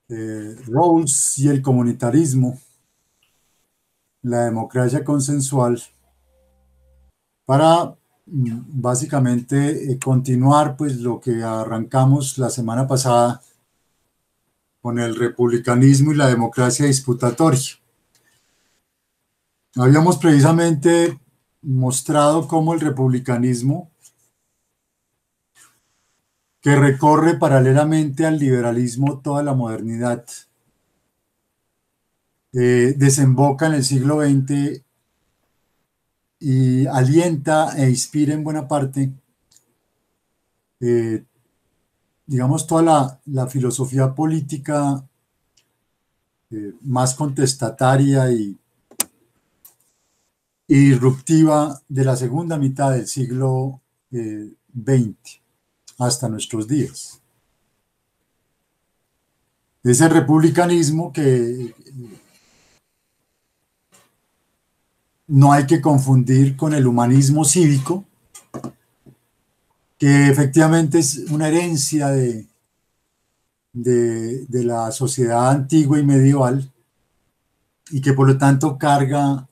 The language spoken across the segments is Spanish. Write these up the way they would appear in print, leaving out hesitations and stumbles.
Rawls y el comunitarismo, la democracia consensual, para básicamente continuar pues lo que arrancamos la semana pasada con el republicanismo y la democracia disputatoria. Habíamos precisamente mostrado cómo el republicanismo, que recorre paralelamente al liberalismo toda la modernidad, desemboca en el siglo XX y alienta e inspira en buena parte, digamos, toda la filosofía política más contestataria y disruptiva de la segunda mitad del siglo XX hasta nuestros días. Ese republicanismo que no hay que confundir con el humanismo cívico, que efectivamente es una herencia de la sociedad antigua y medieval, y que por lo tanto carga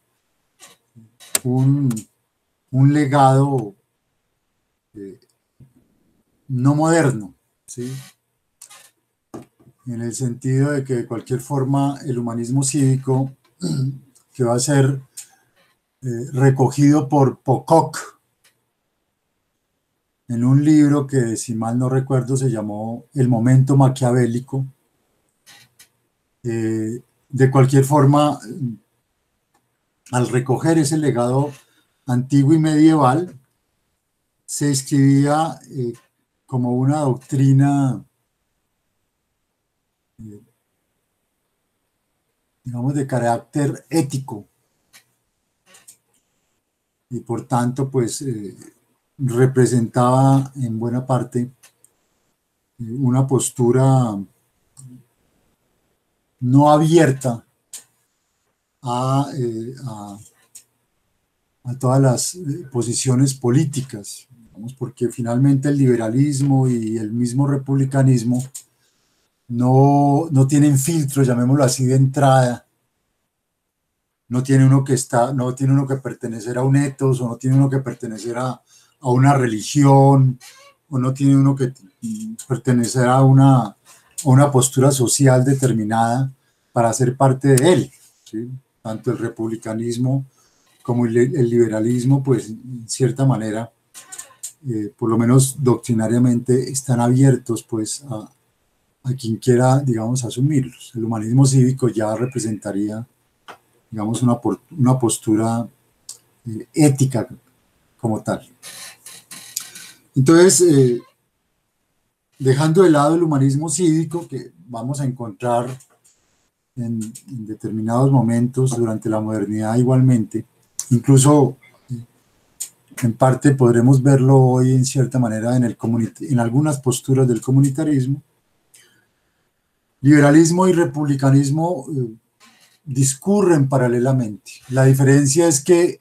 un legado no moderno, ¿sí? En el sentido de que de cualquier forma el humanismo cívico, que va a ser recogido por Pocock en un libro que, si mal no recuerdo, se llamó El momento maquiavélico, de cualquier forma, al recoger ese legado antiguo y medieval, se escribía como una doctrina, digamos, de carácter ético, y por tanto, pues, representaba en buena parte una postura no abierta a todas las posiciones políticas, digamos, porque finalmente el liberalismo y el mismo republicanismo no tienen filtro, llamémoslo así, de entrada. No tiene uno que pertenecer a un etos, o no tiene uno que pertenecer a una religión, o no tiene uno que pertenecer a una postura social determinada para ser parte de él, ¿sí? Tanto el republicanismo como el liberalismo, pues en cierta manera, por lo menos doctrinariamente, están abiertos pues a quien quiera, digamos, asumirlos. El humanismo cívico ya representaría, digamos, una postura ética como tal. Entonces, dejando de lado el humanismo cívico, que vamos a encontrar en determinados momentos durante la modernidad igualmente, incluso en parte podremos verlo hoy en cierta manera en algunas posturas del comunitarismo. Liberalismo y republicanismo discurren paralelamente. La diferencia es que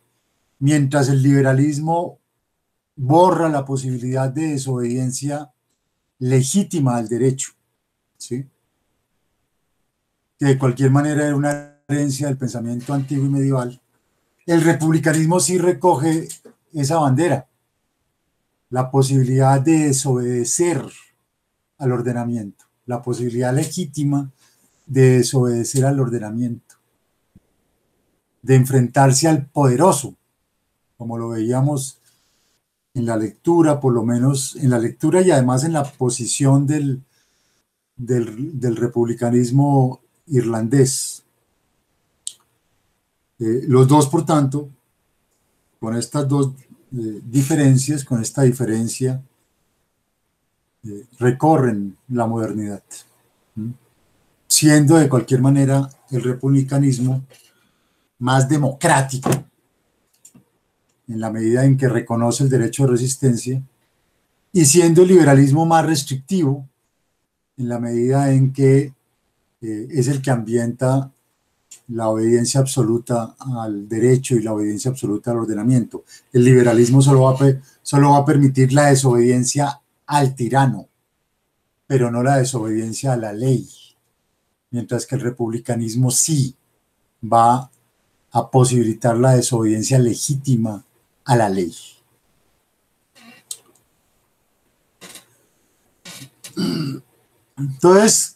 mientras el liberalismo borra la posibilidad de desobediencia legítima al derecho, ¿sí?, que de cualquier manera era una herencia del pensamiento antiguo y medieval, el republicanismo sí recoge esa bandera, la posibilidad de desobedecer al ordenamiento, la posibilidad legítima de desobedecer al ordenamiento, de enfrentarse al poderoso, como lo veíamos en la lectura, por lo menos en la lectura y además en la posición del republicanismo irlandés. Los dos, por tanto, con estas dos diferencias, con esta diferencia, recorren la modernidad, siendo de cualquier manera el republicanismo más democrático en la medida en que reconoce el derecho de resistencia, y siendo el liberalismo más restrictivo en la medida en que es el que ambienta la obediencia absoluta al derecho y la obediencia absoluta al ordenamiento. El liberalismo solo va a permitir la desobediencia al tirano, pero no la desobediencia a la ley. mientras que el republicanismo sí va a posibilitar la desobediencia legítima a la ley. Entonces,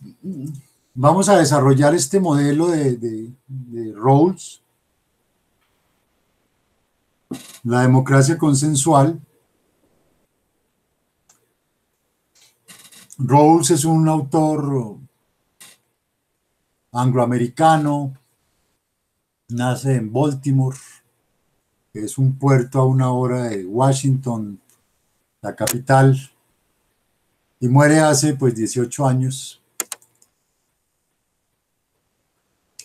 vamos a desarrollar este modelo de Rawls, la democracia consensual. Rawls es un autor angloamericano, nace en Baltimore, que es un puerto a 1 hora de Washington, la capital, y muere hace pues 18 años.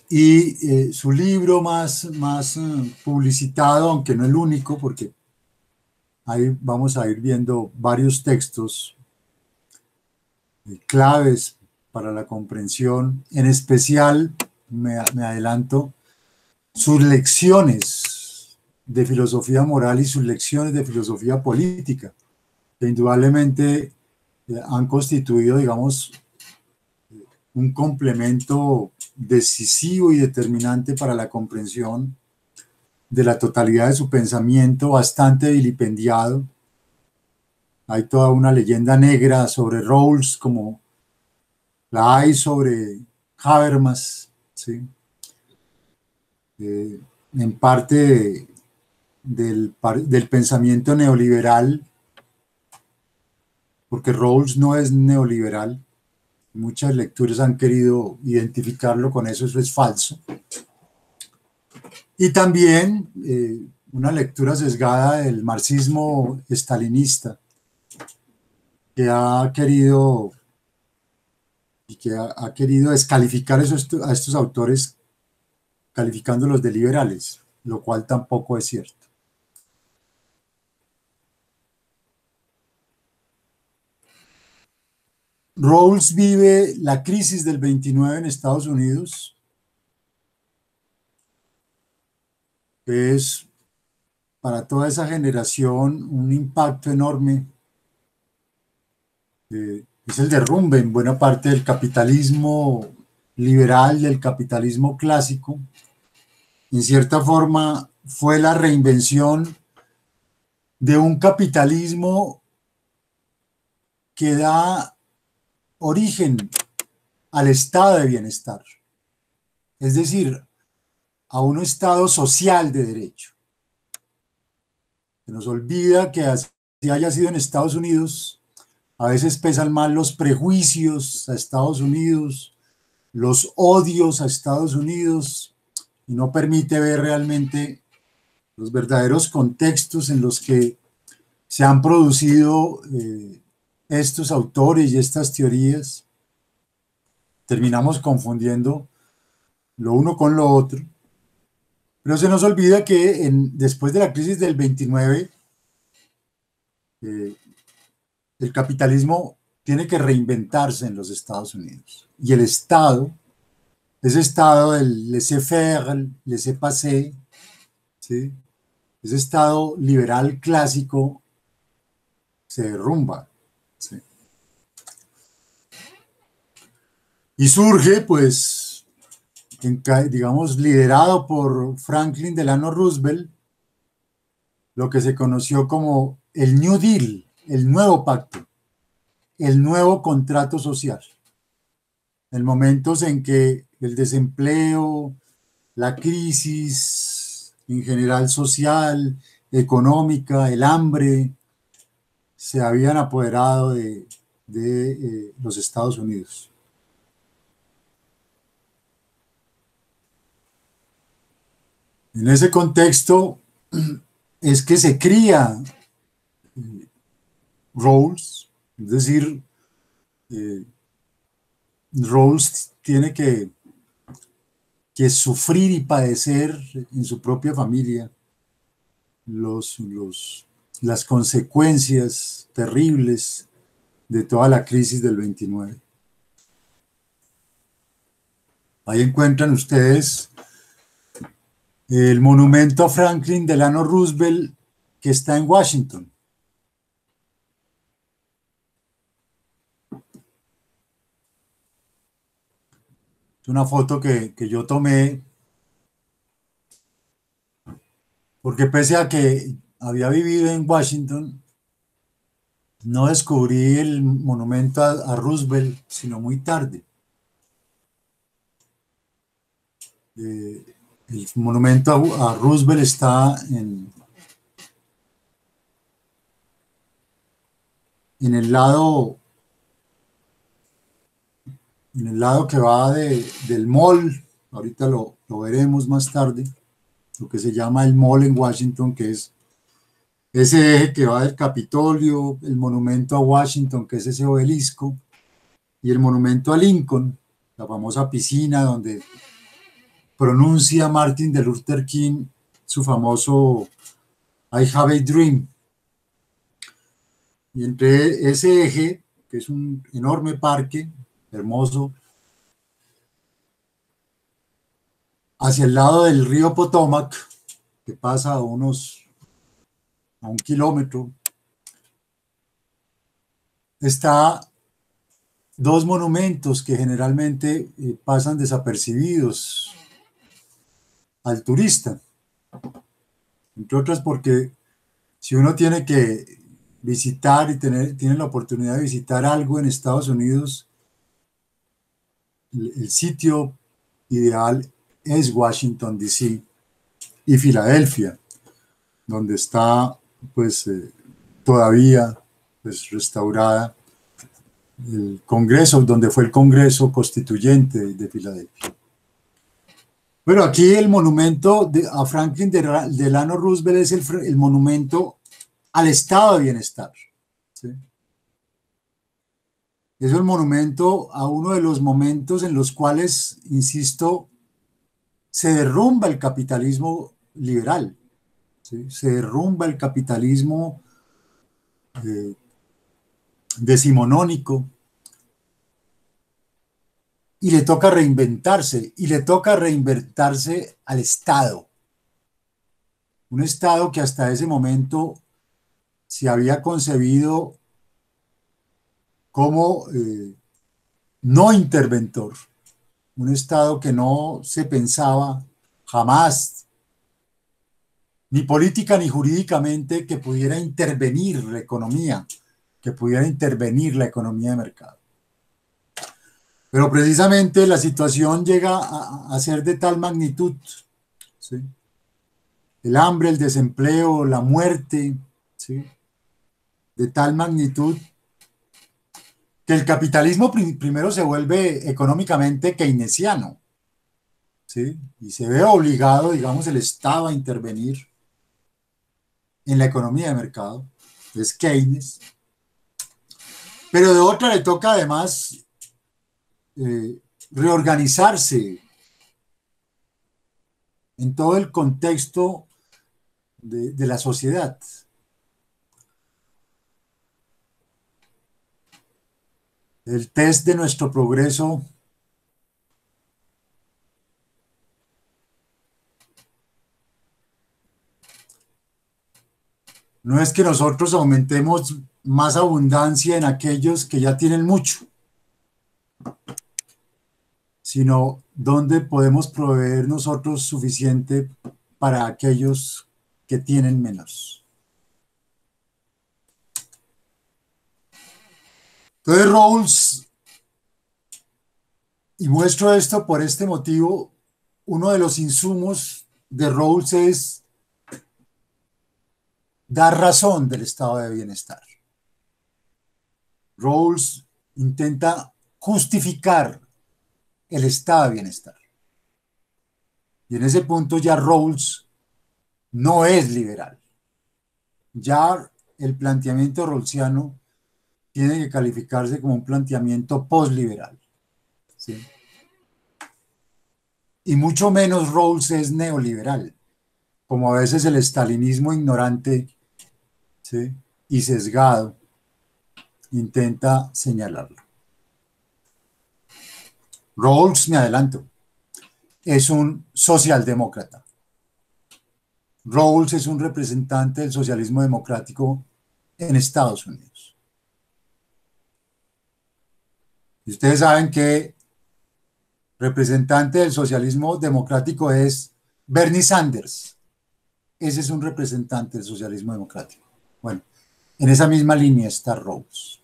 Y su libro más publicitado, aunque no el único, porque ahí vamos a ir viendo varios textos claves para la comprensión, en especial, me adelanto, sus lecciones de filosofía moral y sus lecciones de filosofía política, que indudablemente han constituido, digamos, un complemento decisivo y determinante para la comprensión de la totalidad de su pensamiento, bastante vilipendiado. Hay toda una leyenda negra sobre Rawls, como la hay sobre Habermas, ¿sí? En parte del pensamiento neoliberal, porque Rawls no es neoliberal. Muchas lecturas han querido identificarlo con eso es falso. Y también una lectura sesgada del marxismo estalinista, que ha querido descalificar a estos autores, calificándolos de liberales, lo cual tampoco es cierto. Rawls vive la crisis del 29 en Estados Unidos, que es para toda esa generación un impacto enorme. Es el derrumbe en buena parte del capitalismo liberal, del capitalismo clásico. En cierta forma fue la reinvención de un capitalismo que da origen al estado de bienestar, es decir, a un estado social de derecho. Se nos olvida que así haya sido en Estados Unidos, a veces pesan más los prejuicios a Estados Unidos, los odios a Estados Unidos, y no permite ver realmente los verdaderos contextos en los que se han producido estos autores y estas teorías. Terminamos confundiendo lo uno con lo otro, pero se nos olvida que después de la crisis del 29, el capitalismo tiene que reinventarse en los Estados Unidos. Y el Estado, ese Estado del laissez-faire, laissez-passer, ¿sí? Ese Estado liberal clásico se derrumba. ¿Sí? Y surge, pues, digamos, liderado por Franklin Delano Roosevelt, lo que se conoció como el New Deal, el nuevo pacto, el nuevo contrato social. En momentos en que el desempleo, la crisis en general social, económica, el hambre, se habían apoderado de los Estados Unidos. En ese contexto es que se cría Rawls, es decir, Rawls tiene que sufrir y padecer en su propia familia las consecuencias terribles de toda la crisis del 29. Ahí encuentran ustedes el monumento a Franklin Delano Roosevelt que está en Washington. Es una foto que yo tomé porque pese a que había vivido en Washington, no descubrí el monumento a Roosevelt, sino muy tarde. Eh, el monumento a Roosevelt está en el lado, en el lado que va del mall. Ahorita lo veremos más tarde, lo que se llama el mall en Washington, que es ese eje que va del Capitolio, el monumento a Washington, que es ese obelisco, y el monumento a Lincoln, la famosa piscina donde pronuncia Martin de Luther King su famoso I have a dream. Y entre ese eje, que es un enorme parque, hermoso, hacia el lado del río Potomac, que pasa a un kilómetro, está dos monumentos que generalmente pasan desapercibidos al turista, entre otras porque si uno tiene que visitar y tiene la oportunidad de visitar algo en Estados Unidos, el sitio ideal es Washington, D.C. y Filadelfia, donde está pues todavía pues restaurada el Congreso, donde fue el Congreso Constituyente de Filadelfia. Bueno, aquí el monumento a Franklin Delano Roosevelt es el monumento al estado de bienestar. ¿Sí? Es el monumento a uno de los momentos en los cuales, insisto, se derrumba el capitalismo liberal, ¿sí? Se derrumba el capitalismo eh, decimonónico y le toca reinventarse al Estado, un Estado que hasta ese momento se había concebido como no interventor, un Estado que no se pensaba jamás, ni política ni jurídicamente, que pudiera intervenir la economía, que pudiera intervenir la economía de mercado. Pero precisamente la situación llega a ser de tal magnitud, ¿sí? El hambre, el desempleo, la muerte, ¿sí? De tal magnitud que el capitalismo primero se vuelve económicamente keynesiano, ¿sí? Y se ve obligado, digamos, el Estado a intervenir en la economía de mercado, es Keynes, pero de otra le toca además eh, reorganizarse en todo el contexto de la sociedad. El test de nuestro progreso no es que nosotros aumentemos más abundancia en aquellos que ya tienen mucho, sino donde podemos proveer nosotros suficiente para aquellos que tienen menos. Entonces Rawls, y muestro esto por este motivo, uno de los insumos de Rawls es dar razón del estado de bienestar. Rawls intenta justificar el estado de bienestar. Y en ese punto ya Rawls no es liberal. Ya el planteamiento rawlsiano tiene que calificarse como un planteamiento postliberal, ¿sí? Y mucho menos Rawls es neoliberal, como a veces el stalinismo ignorante, ¿sí? Y sesgado intenta señalarlo. Rawls, me adelanto, es un socialdemócrata. Rawls es un representante del socialismo democrático en Estados Unidos. Y ustedes saben que representante del socialismo democrático es Bernie Sanders. Ese es un representante del socialismo democrático. Bueno, en esa misma línea está Rawls.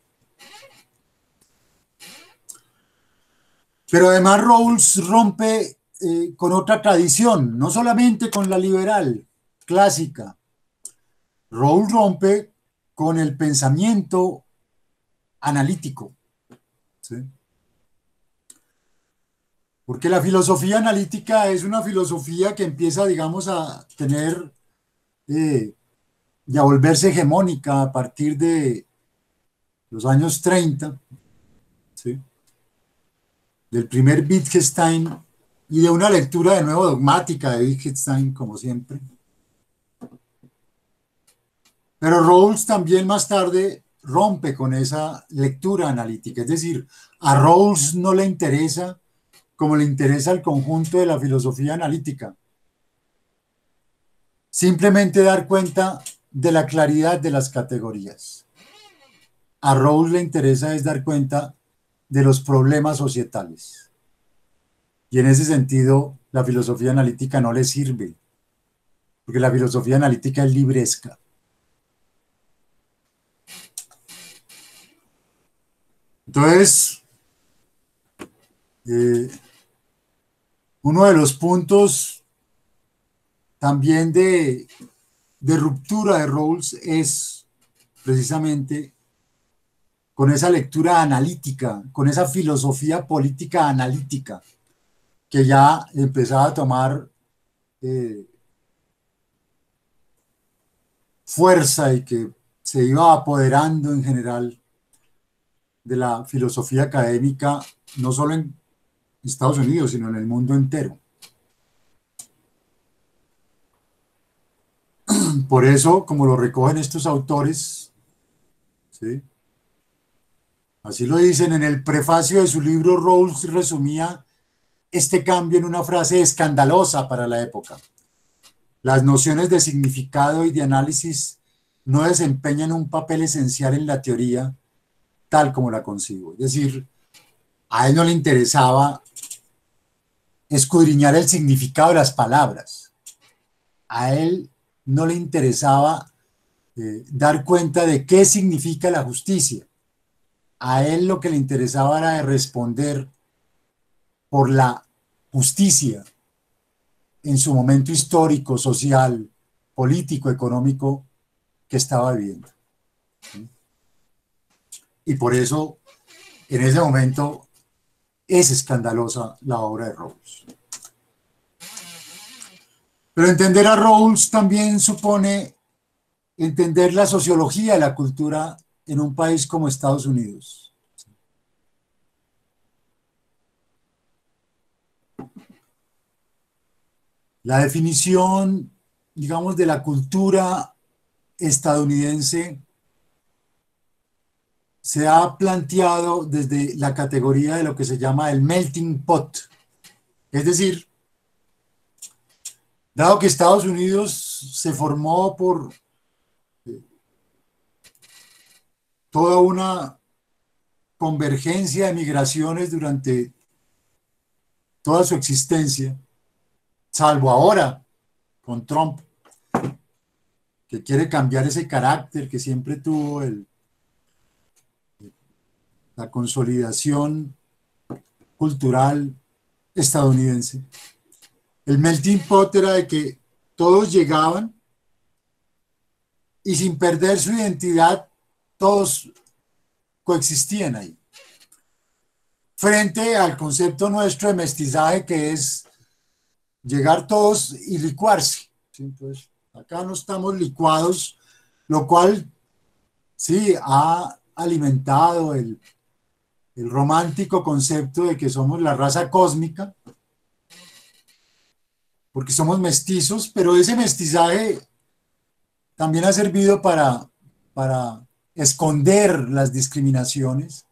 Pero además Rawls rompe con otra tradición, no solamente con la liberal clásica. Rawls rompe con el pensamiento analítico, ¿sí? Porque la filosofía analítica es una filosofía que empieza, digamos, a tener y a volverse hegemónica a partir de los años 30, ¿sí? Del primer Wittgenstein y de una lectura de nuevo dogmática de Wittgenstein, como siempre. Pero Rawls también más tarde rompe con esa lectura analítica, es decir, a Rawls no le interesa como le interesa al conjunto de la filosofía analítica, simplemente dar cuenta de la claridad de las categorías. A Rawls le interesa es dar cuenta de los problemas societales. Y en ese sentido, la filosofía analítica no le sirve, porque la filosofía analítica es libresca. Entonces, uno de los puntos también de ruptura de Rawls es precisamente con esa lectura analítica, con esa filosofía política analítica que ya empezaba a tomar fuerza y que se iba apoderando en general de la filosofía académica, no solo en Estados Unidos, sino en el mundo entero. Por eso, como lo recogen estos autores, ¿sí? Así lo dicen en el prefacio de su libro, Rawls resumía este cambio en una frase escandalosa para la época. Las nociones de significado y de análisis no desempeñan un papel esencial en la teoría tal como la concibo. Es decir, a él no le interesaba escudriñar el significado de las palabras. A él no le interesaba dar cuenta de qué significa la justicia. A él lo que le interesaba era responder por la justicia en su momento histórico, social, político, económico que estaba viviendo. Y por eso, en ese momento, es escandalosa la obra de Rawls. Pero entender a Rawls también supone entender la sociología de la cultura en un país como Estados Unidos. La definición, digamos, de la cultura estadounidense se ha planteado desde la categoría de lo que se llama el melting pot. Es decir, dado que Estados Unidos se formó por toda una convergencia de migraciones durante toda su existencia, salvo ahora con Trump, que quiere cambiar ese carácter que siempre tuvo la consolidación cultural estadounidense. El melting pot era de que todos llegaban y sin perder su identidad, todos coexistían ahí. Frente al concepto nuestro de mestizaje, que es llegar todos y licuarse. ¿Sí? Entonces, acá no estamos licuados, lo cual sí ha alimentado el romántico concepto de que somos la raza cósmica, porque somos mestizos, pero ese mestizaje también ha servido para esconder las discriminaciones,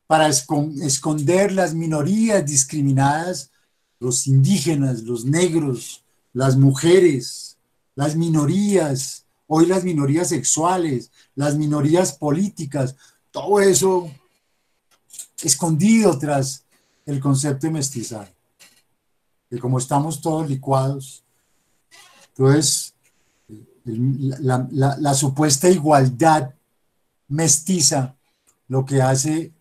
para esconder las minorías discriminadas, los indígenas, los negros, las mujeres, las minorías, hoy las minorías sexuales, las minorías políticas, todo eso escondido tras el concepto de mestizaje, que como estamos todos licuados, entonces la supuesta igualdad mestiza lo que hace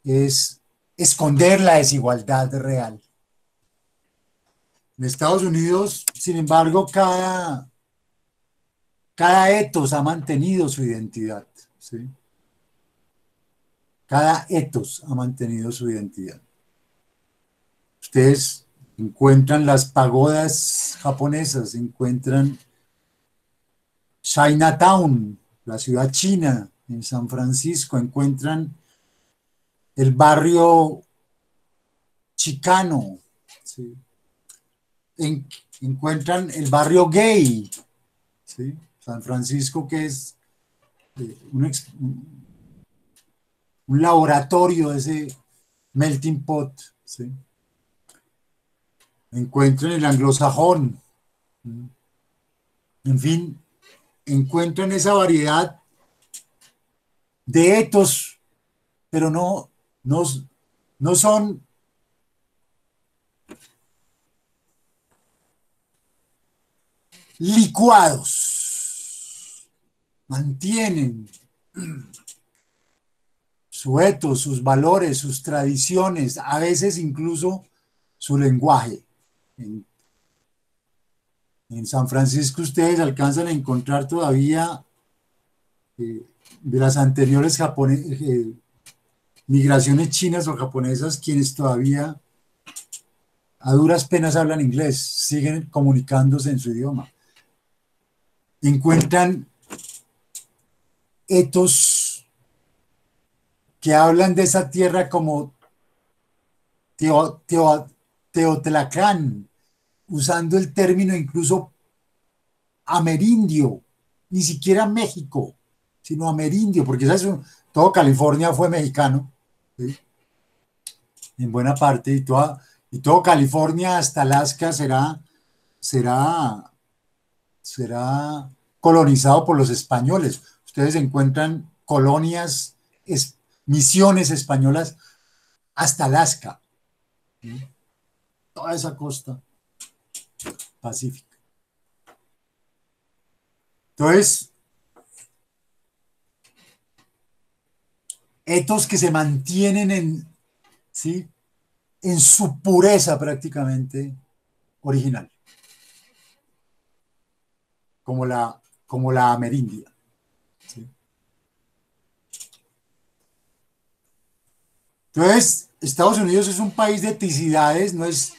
es esconder la desigualdad real. En Estados Unidos, sin embargo, cada etos ha mantenido su identidad, ¿sí? Cada etos ha mantenido su identidad. Ustedes encuentran las pagodas japonesas, encuentran Chinatown, la ciudad china en San Francisco, encuentran el barrio chicano, ¿sí? Encuentran el barrio gay, ¿sí? San Francisco, que es un laboratorio de ese melting pot, ¿sí? Encuentran el anglosajón, ¿sí? En fin, encuentran esa variedad de etos, pero no son licuados, mantienen su etos, sus valores, sus tradiciones, a veces incluso su lenguaje. En San Francisco ustedes alcanzan a encontrar todavía de las anteriores migraciones chinas o japonesas, quienes todavía a duras penas hablan inglés, siguen comunicándose en su idioma. Encuentran etos que hablan de esa tierra como Teotlacán, usando el término incluso amerindio, ni siquiera México, sino amerindio, porque todo California fue mexicano, ¿sí? En buena parte, y todo California hasta Alaska será colonizado por los españoles. Ustedes encuentran colonias, misiones españolas hasta Alaska, ¿sí? Toda esa costa pacífica. Entonces, etos que se mantienen ¿sí? en su pureza prácticamente original, como la amerindia, ¿sí? Entonces, Estados Unidos es un país de eticidades, no es,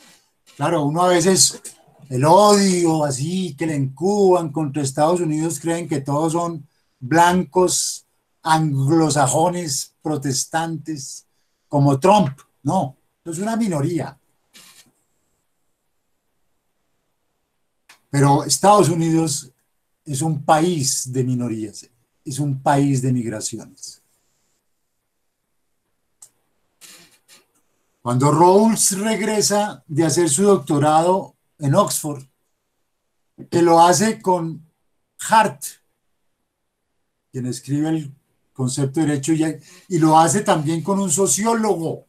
claro, uno a veces el odio así que le incuban contra Estados Unidos, creen que todos son blancos, anglosajones, protestantes, como Trump. No, es una minoría. Pero Estados Unidos es un país de minorías, es un país de migraciones. Cuando Rawls regresa de hacer su doctorado en Oxford, que lo hace con Hart, quien escribe el concepto de derecho, y lo hace también con un sociólogo,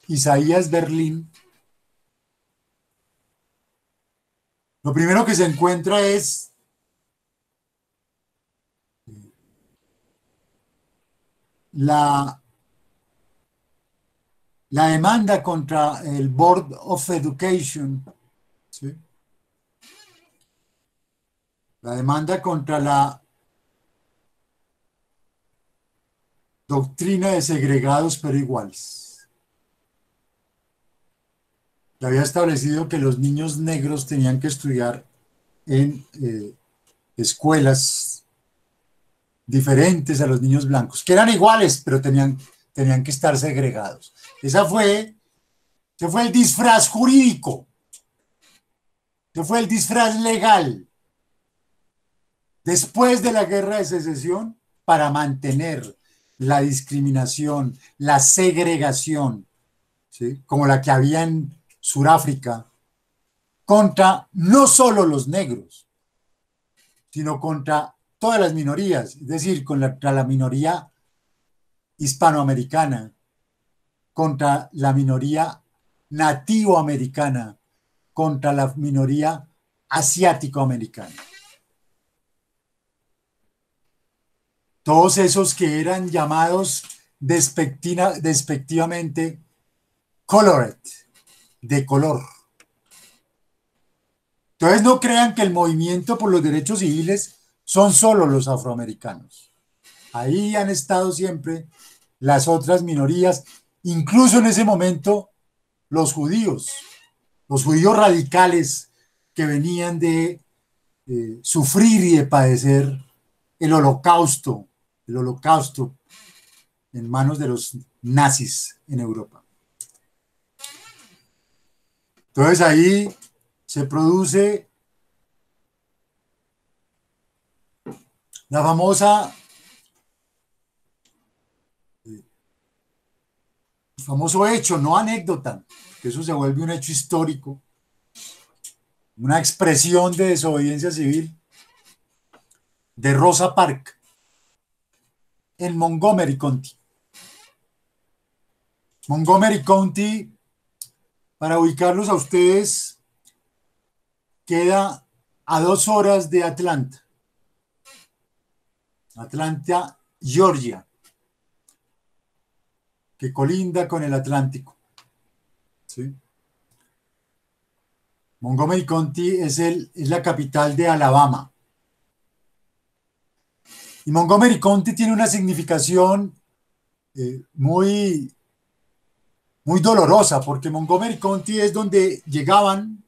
Isaías Berlin, lo primero que se encuentra es la demanda contra el Board of Education, ¿sí? La demanda contra la doctrina de segregados pero iguales, que había establecido que los niños negros tenían que estudiar en escuelas diferentes a los niños blancos, que eran iguales, pero tenían que estar segregados. Ese fue el disfraz jurídico, ese fue el disfraz legal después de la Guerra de Secesión para mantener la discriminación, la segregación, ¿sí? Como la que había en Sudáfrica, contra no solo los negros, sino contra todas las minorías, es decir, contra la minoría hispanoamericana, contra la minoría nativoamericana contra la minoría asiático-americana. Todos esos que eran llamados despectivamente colored, de color. Entonces no crean que el movimiento por los derechos civiles son solo los afroamericanos. Ahí han estado siempre las otras minorías, incluso en ese momento los judíos radicales que venían de sufrir y de padecer el holocausto en manos de los nazis en Europa. Entonces ahí se produce la famosa, famoso hecho, no anécdota, que eso se vuelve un hecho histórico, una expresión de desobediencia civil de Rosa Parks en Montgomery County. Montgomery County, para ubicarlos a ustedes, queda a 2 horas de Atlanta. Atlanta, Georgia, que colinda con el Atlántico. ¿Sí? Montgomery County es la capital de Alabama. Y Montgomery County tiene una significación muy dolorosa, porque Montgomery County es donde llegaban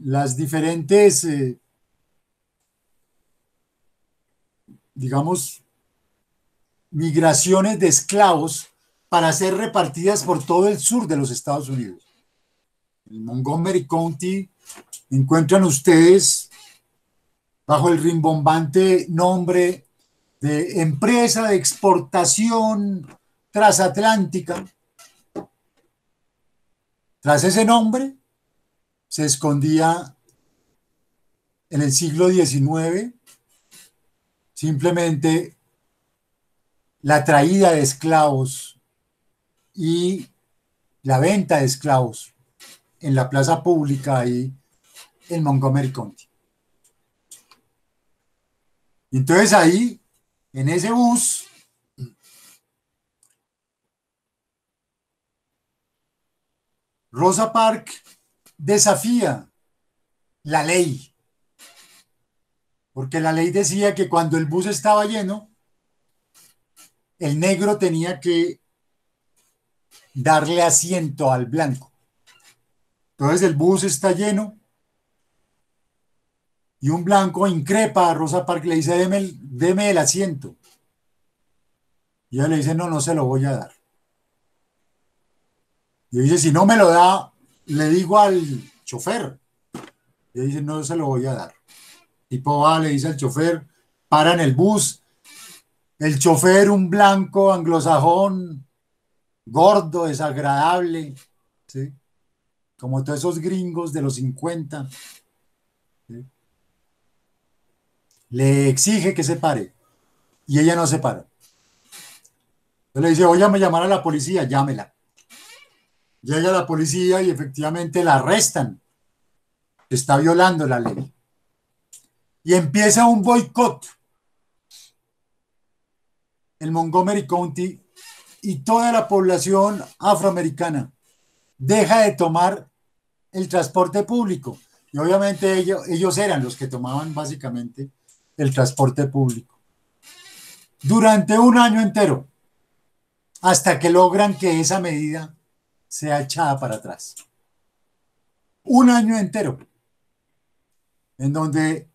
las diferentes, digamos, migraciones de esclavos para ser repartidas por todo el sur de los Estados Unidos. En Montgomery County encuentran ustedes, bajo el rimbombante nombre de Empresa de Exportación Transatlántica, tras ese nombre se escondía en el siglo XIX simplemente la traída de esclavos y la venta de esclavos en la plaza pública ahí en Montgomery County. Y entonces ahí, en ese bus, Rosa Parks desafía la ley, porque la ley decía que cuando el bus estaba lleno, el negro tenía que darle asiento al blanco. Entonces el bus está lleno y un blanco increpa a Rosa Parks, le dice, deme el asiento. Y ella le dice, no, no se lo voy a dar. Y dice, si no me lo da, le digo al chofer. Y dice, no se lo voy a dar. Tipo va, le dice al chofer, para en el bus. El chofer, un blanco anglosajón, gordo, desagradable, ¿sí? Como todos esos gringos de los 50, ¿sí? Le exige que se pare y ella no se para. Entonces le dice, voy a llamar a la policía, llámela. Llega la policía y efectivamente la arrestan. Está violando la ley. Y empieza un boicot en Montgomery County y toda la población afroamericana deja de tomar el transporte público. Y obviamente ellos eran los que tomaban básicamente el transporte público. Durante un año entero, hasta que logran que esa medida sea echada para atrás. Un año entero, en donde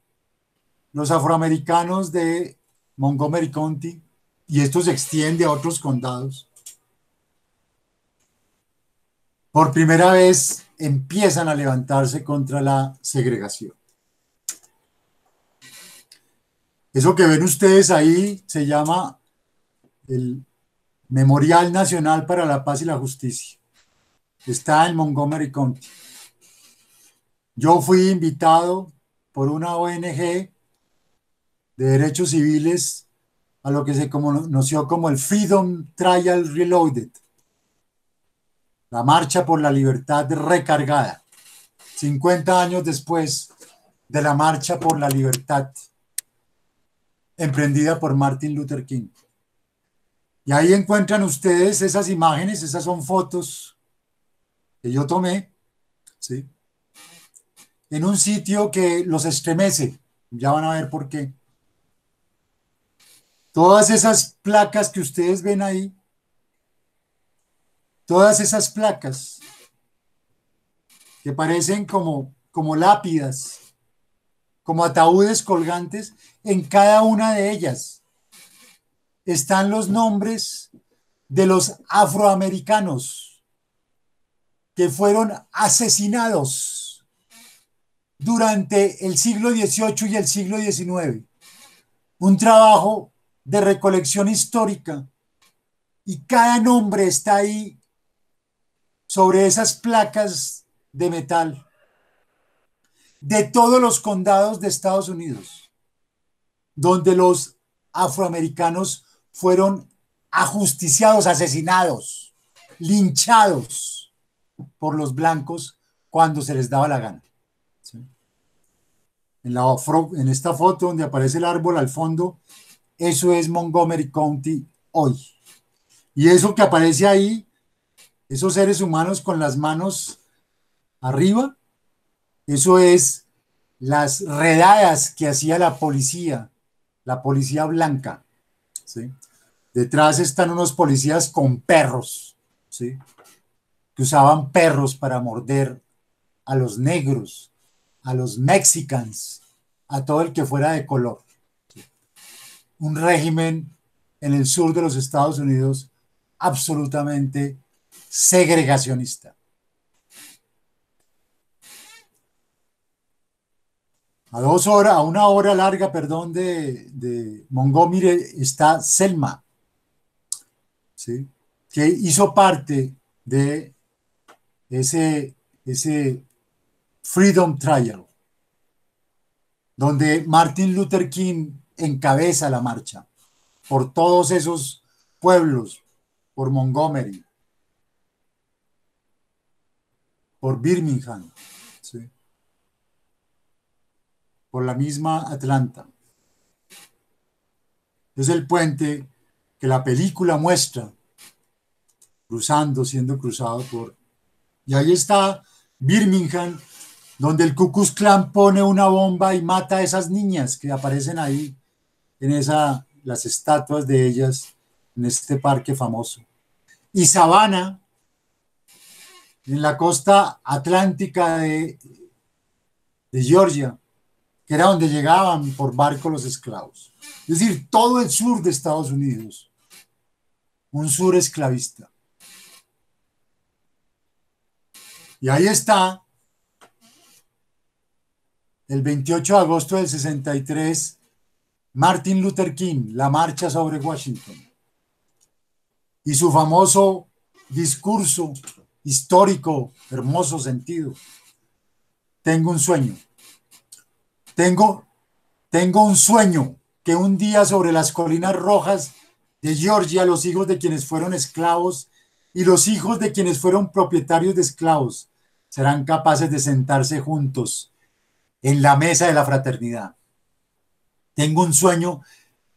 los afroamericanos de Montgomery County, y esto se extiende a otros condados, por primera vez empiezan a levantarse contra la segregación. Eso que ven ustedes ahí se llama el Memorial Nacional para la Paz y la Justicia. Está en Montgomery County. Yo fui invitado por una ONG de derechos civiles a lo que se conoció como el Freedom Trial Reloaded, La marcha por la libertad recargada, 50 años después de la marcha por la libertad emprendida por Martin Luther King. Y ahí encuentran ustedes esas imágenes, esas son fotos que yo tomé, ¿sí? En un sitio que los estremece, ya van a ver por qué. Todas esas placas que ustedes ven ahí, todas esas placas que parecen como lápidas, como ataúdes colgantes, en cada una de ellas están los nombres de los afroamericanos que fueron asesinados durante el siglo XVIII y el siglo XIX. Un trabajo de recolección histórica y cada nombre está ahí sobre esas placas de metal de todos los condados de Estados Unidos, donde los afroamericanos fueron ajusticiados, asesinados, linchados por los blancos cuando se les daba la gana. ¿Sí? En esta foto donde aparece el árbol al fondo, eso es Montgomery County hoy. Y eso que aparece ahí, esos seres humanos con las manos arriba, eso es las redadas que hacía la policía blanca, ¿sí? Detrás están unos policías con perros, ¿sí? Que usaban perros para morder a los negros, a los mexicanos, a todo el que fuera de color. ¿Sí? Un régimen en el sur de los Estados Unidos absolutamente segregacionista. A una hora larga, perdón, de Montgomery está Selma, ¿sí? Que hizo parte de ese Freedom Trial, donde Martin Luther King encabeza la marcha por todos esos pueblos, por Montgomery, por Birmingham, ¿sí? Por la misma Atlanta. Es el puente que la película muestra siendo cruzado por... Y ahí está Birmingham, donde el Ku Klux Klan pone una bomba y mata a esas niñas que aparecen ahí, las estatuas de ellas, en este parque famoso. Y Savannah, en la costa atlántica de Georgia, que era donde llegaban por barco los esclavos. Es decir, todo el sur de Estados Unidos, un sur esclavista. Y ahí está, el 28 de agosto del 63, Martin Luther King, la marcha sobre Washington. Y su famoso discurso histórico, hermoso sentido. Tengo un sueño. Tengo un sueño que un día sobre las colinas rojas de Georgia, los hijos de quienes fueron esclavos y los hijos de quienes fueron propietarios de esclavos serán capaces de sentarse juntos en la mesa de la fraternidad. Tengo un sueño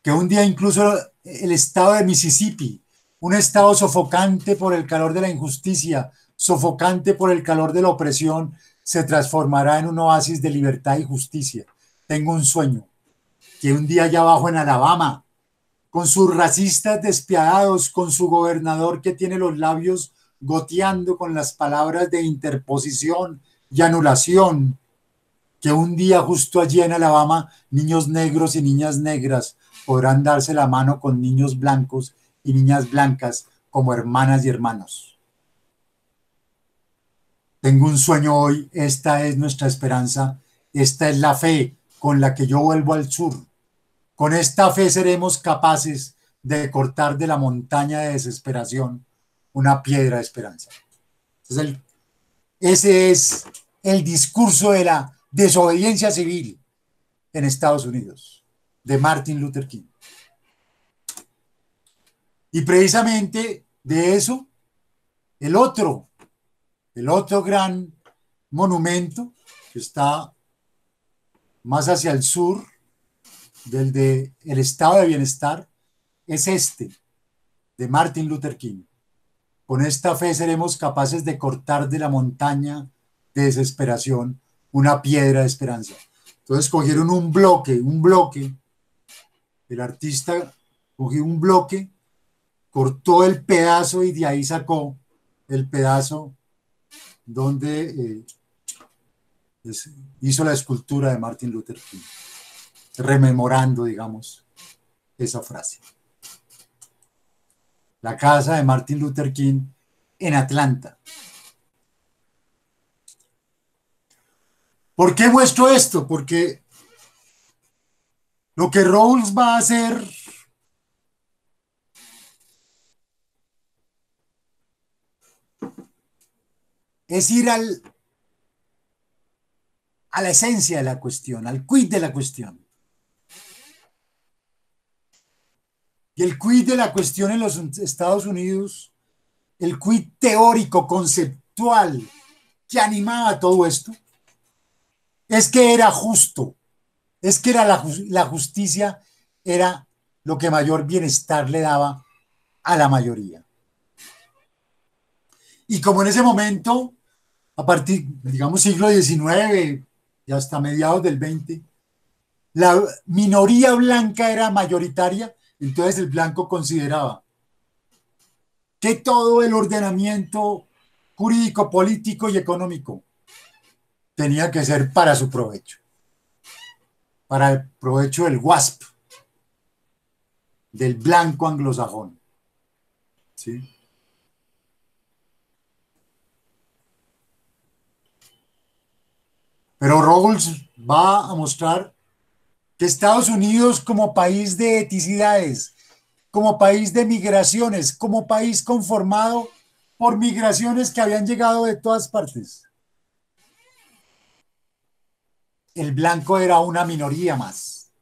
que un día incluso el estado de Mississippi, un estado sofocante por el calor de la injusticia, sofocante por el calor de la opresión, se transformará en un oasis de libertad y justicia. Tengo un sueño que un día allá abajo en Alabama, con sus racistas despiadados, con su gobernador que tiene los labios goteando con las palabras de interposición y anulación, que un día justo allí en Alabama, niños negros y niñas negras podrán darse la mano con niños blancos y niñas blancas como hermanas y hermanos. Tengo un sueño hoy, esta es nuestra esperanza, esta es la fe con la que yo vuelvo al sur. Con esta fe seremos capaces de cortar de la montaña de desesperación una piedra de esperanza. Entonces, ese es el discurso de la desobediencia civil en Estados Unidos, de Martin Luther King. Y precisamente de eso, el otro El otro gran monumento que está más hacia el sur del de el estado de bienestar es este, de Martin Luther King. Con esta fe seremos capaces de cortar de la montaña de desesperación una piedra de esperanza. Entonces cogieron un bloque, el artista cogió un bloque, cortó el pedazo y de ahí sacó el pedazo donde hizo la escultura de Martin Luther King, rememorando, digamos, esa frase. La casa de Martin Luther King en Atlanta. ¿Por qué muestro esto? Porque lo que Rawls va a hacer es ir a la esencia de la cuestión, al quid de la cuestión. Y el quid de la cuestión en los Estados Unidos, el quid teórico, conceptual que animaba todo esto, es que era justo, es que era la justicia, era lo que mayor bienestar le daba a la mayoría. Y como en ese momento, a partir, digamos, siglo XIX y hasta mediados del XX, la minoría blanca era mayoritaria, entonces el blanco consideraba que todo el ordenamiento jurídico, político y económico tenía que ser para su provecho, para el provecho del WASP, del blanco anglosajón. ¿Sí? Pero Rawls va a mostrar que Estados Unidos como país de eticidades, como país de migraciones, como país conformado por migraciones que habían llegado de todas partes, el blanco era una minoría más.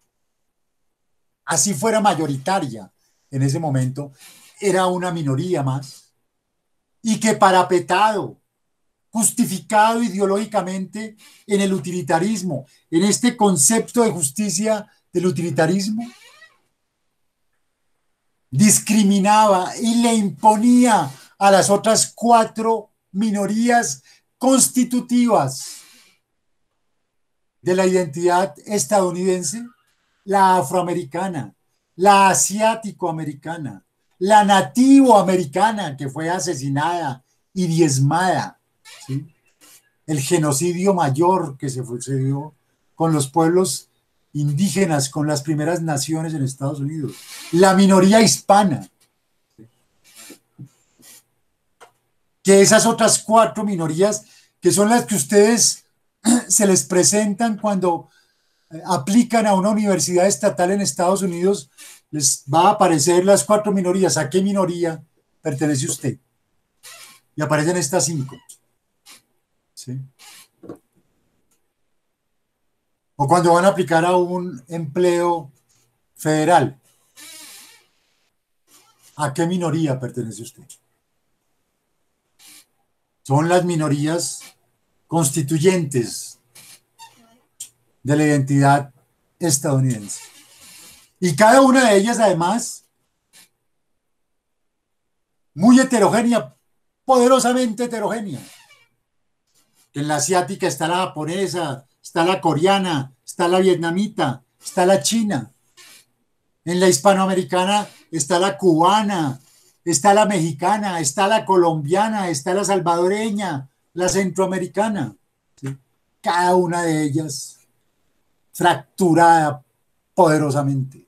Así fuera mayoritaria en ese momento, era una minoría más. Y que parapetado, justificado ideológicamente en el utilitarismo, en este concepto de justicia del utilitarismo, discriminaba y le imponía a las otras 4 minorías constitutivas de la identidad estadounidense, la afroamericana, la asiático-americana, la nativo-americana, que fue asesinada y diezmada, ¿sí? El genocidio mayor que se dio con los pueblos indígenas, con las primeras naciones en Estados Unidos, la minoría hispana, que esas otras 4 minorías, que son las que ustedes se les presentan cuando aplican a una universidad estatal en Estados Unidos, les va a aparecer las 4 minorías. ¿A qué minoría pertenece usted? Y aparecen estas 5. ¿Sí? O cuando van a aplicar a un empleo federal, ¿a qué minoría pertenece usted? Son las minorías constituyentes de la identidad estadounidense. Y cada una de ellas, además, muy heterogénea, poderosamente heterogénea. En la asiática está la japonesa, está la coreana, está la vietnamita, está la china. En la hispanoamericana está la cubana, está la mexicana, está la colombiana, está la salvadoreña, la centroamericana. ¿Sí? Cada una de ellas fracturada poderosamente.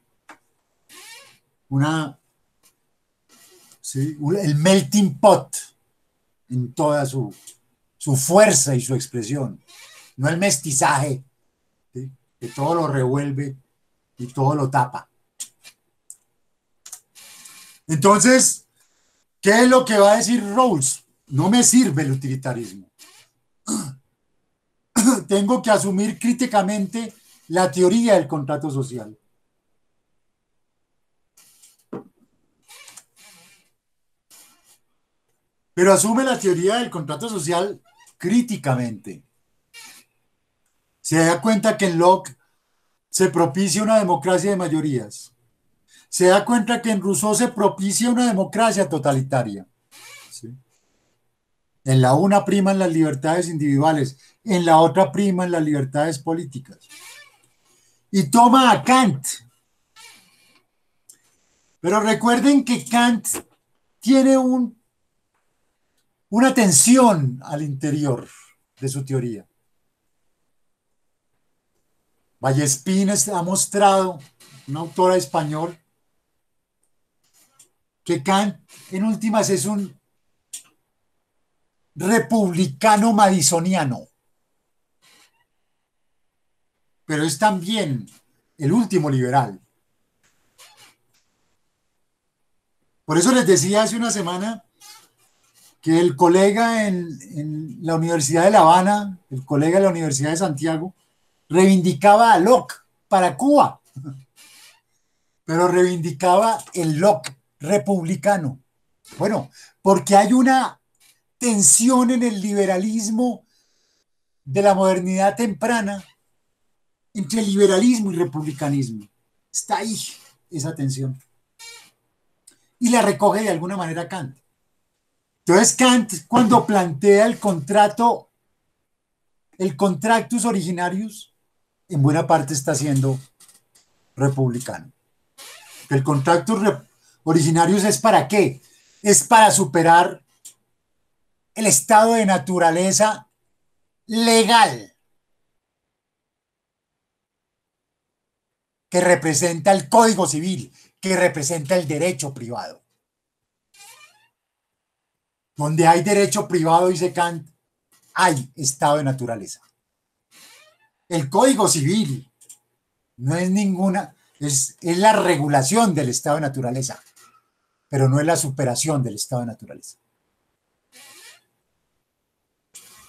¿Sí? El melting pot en toda su fuerza y su expresión. No el mestizaje, ¿sí? Que todo lo revuelve y todo lo tapa. Entonces, ¿qué es lo que va a decir Rawls? No me sirve el utilitarismo. Tengo que asumir críticamente la teoría del contrato social. pero asume la teoría del contrato social críticamente. Se da cuenta que en Locke se propicia una democracia de mayorías. Se da cuenta que en Rousseau se propicia una democracia totalitaria. ¿Sí? En la una priman las libertades individuales, en la otra priman las libertades políticas. Y toma a Kant. Pero recuerden que Kant tiene una tensión al interior de su teoría. Vallespín ha mostrado, un autor español, que Kant en últimas es un republicano madisoniano, pero es también el último liberal. Por eso les decía hace una semana que el colega en la Universidad de La Habana, el colega de la Universidad de Santiago, reivindicaba a Locke para Cuba, pero reivindicaba el Locke republicano. Bueno, porque hay una tensión en el liberalismo de la modernidad temprana entre liberalismo y republicanismo. Está ahí esa tensión. Y la recoge de alguna manera Kant. Entonces Kant, cuando plantea el contractus originarius, en buena parte está siendo republicano. El contractus originarius es ¿para qué? Es para superar el estado de naturaleza legal que representa el Código Civil, que representa el derecho privado. Donde hay derecho privado, dice Kant, hay estado de naturaleza. El Código Civil no es ninguna, es la regulación del estado de naturaleza, pero no es la superación del estado de naturaleza.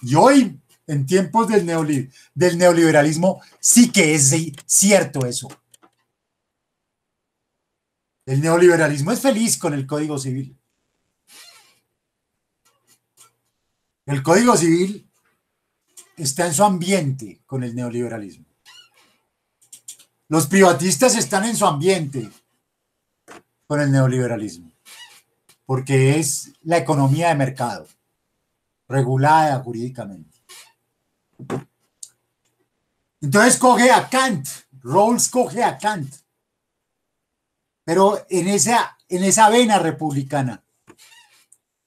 Y hoy, en tiempos del neoliberalismo, sí que es cierto eso. El neoliberalismo es feliz con el Código Civil. El Código Civil está en su ambiente con el neoliberalismo. Los privatistas están en su ambiente con el neoliberalismo, porque es la economía de mercado, regulada jurídicamente. Entonces coge a Kant, Rawls coge a Kant, pero en esa vena republicana.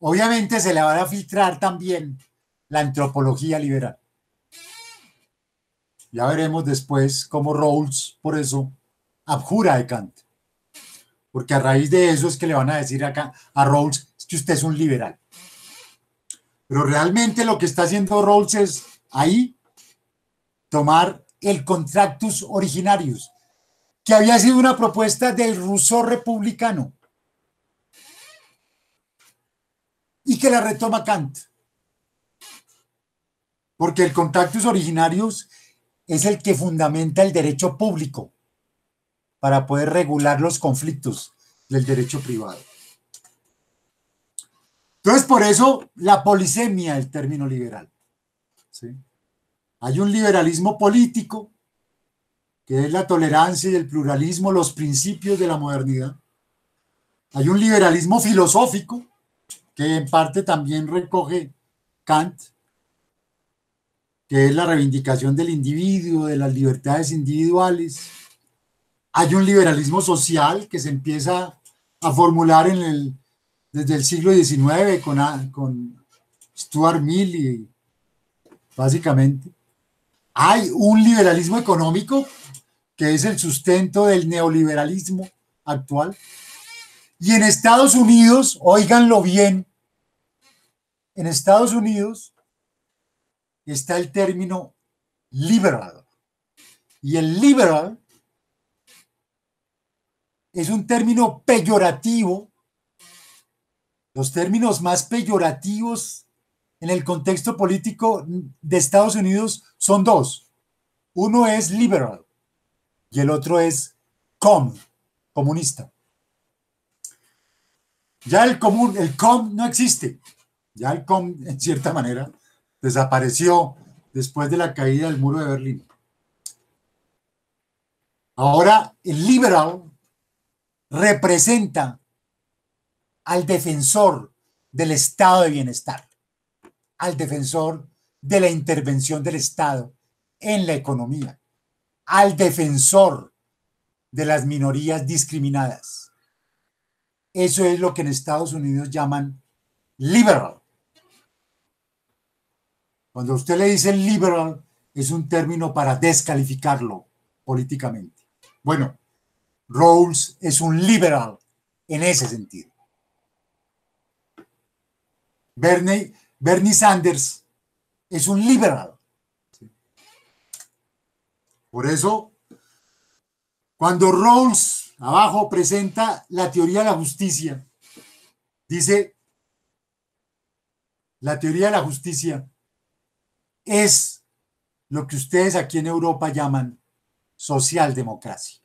Obviamente se le va a filtrar también la antropología liberal. Ya veremos después cómo Rawls, por eso, abjura de Kant. Porque a raíz de eso es que le van a decir acá a Rawls que usted es un liberal. Pero realmente lo que está haciendo Rawls es ahí tomar el contractus originarius, que había sido una propuesta del Rousseau republicano, y que la retoma Kant. Porque el contractus originarius es el que fundamenta el derecho público para poder regular los conflictos del derecho privado. Entonces, por eso la polisemia del término liberal. ¿Sí? Hay un liberalismo político, que es la tolerancia y el pluralismo, los principios de la modernidad. Hay un liberalismo filosófico, que en parte también recoge Kant, que es la reivindicación del individuo, de las libertades individuales. Hay un liberalismo social que se empieza a formular desde el siglo XIX con Stuart Mill y básicamente. Hay un liberalismo económico que es el sustento del neoliberalismo actual. Y en Estados Unidos, óiganlo bien, en Estados Unidos está el término liberal. Y el liberal es un término peyorativo. Los términos más peyorativos en el contexto político de Estados Unidos son dos. Uno es liberal y el otro es comunista. Ya el com no existe. Ya el COM, en cierta manera, desapareció después de la caída del muro de Berlín. Ahora, el liberal representa al defensor del estado de bienestar, al defensor de la intervención del Estado en la economía, al defensor de las minorías discriminadas. Eso es lo que en Estados Unidos llaman liberal. Cuando usted le dice liberal, es un término para descalificarlo políticamente. Bueno, Rawls es un liberal en ese sentido. Bernie Sanders es un liberal. Por eso, cuando Rawls abajo presenta la teoría de la justicia, dice, la teoría de la justicia es lo que ustedes aquí en Europa llaman socialdemocracia.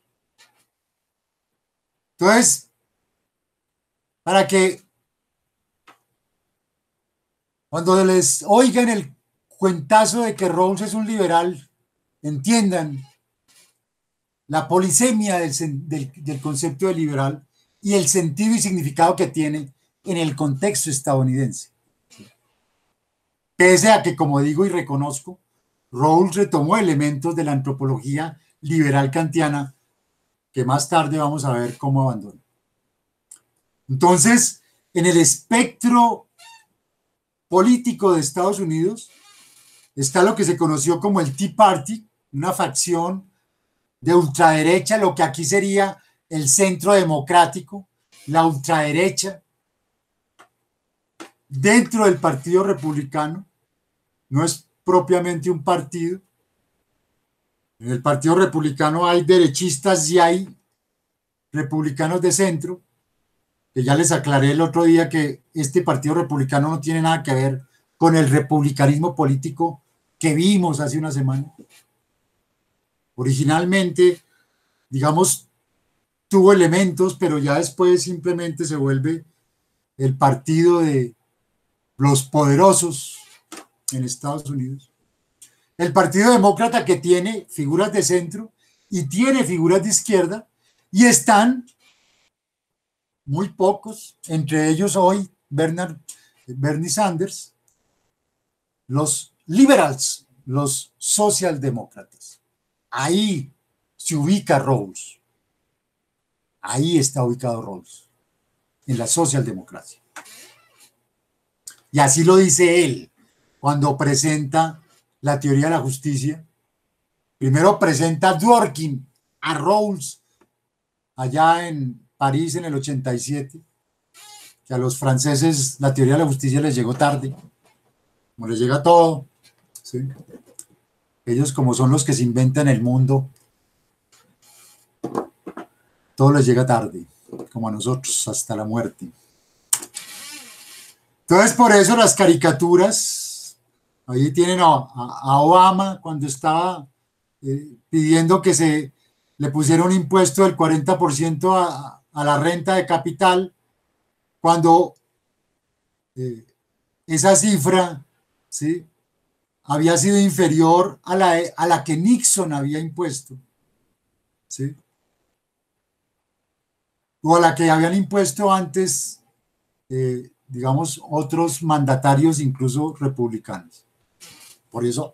Entonces, para que cuando les oigan el cuentazo de que Rawls es un liberal, entiendan la polisemia del concepto de liberal y el sentido y significado que tiene en el contexto estadounidense. Pese a que, como digo y reconozco, Rawls retomó elementos de la antropología liberal kantiana que más tarde vamos a ver cómo abandona. Entonces, en el espectro político de Estados Unidos está lo que se conoció como el Tea Party, una facción de ultraderecha, lo que aquí sería el centro democrático, la ultraderecha, dentro del Partido Republicano. No es propiamente un partido. En el Partido Republicano hay derechistas y hay republicanos de centro, que ya les aclaré el otro día que este Partido Republicano no tiene nada que ver con el republicanismo político que vimos hace una semana. Originalmente, digamos, tuvo elementos, pero ya después simplemente se vuelve el partido de los poderosos en Estados Unidos. El Partido Demócrata, que tiene figuras de centro y tiene figuras de izquierda, y están muy pocos, entre ellos hoy Bernie Sanders, los liberals, los socialdemócratas. Ahí se ubica Rawls. Ahí está ubicado Rawls, en la socialdemocracia. Y así lo dice él cuando presenta la teoría de la justicia. Primero presenta a Dworkin, a Rawls, allá en París en el 87, que a los franceses la teoría de la justicia les llegó tarde, como les llega todo, ¿sí? Ellos, como son los que se inventan el mundo, todo les llega tarde, como a nosotros, hasta la muerte. Entonces, por eso las caricaturas, ahí tienen a Obama cuando estaba pidiendo que se le pusiera un impuesto del 40% a la renta de capital, cuando esa cifra, ¿sí?, había sido inferior a la que Nixon había impuesto, ¿sí?, o a la que habían impuesto antes, digamos, otros mandatarios, incluso republicanos. Por eso,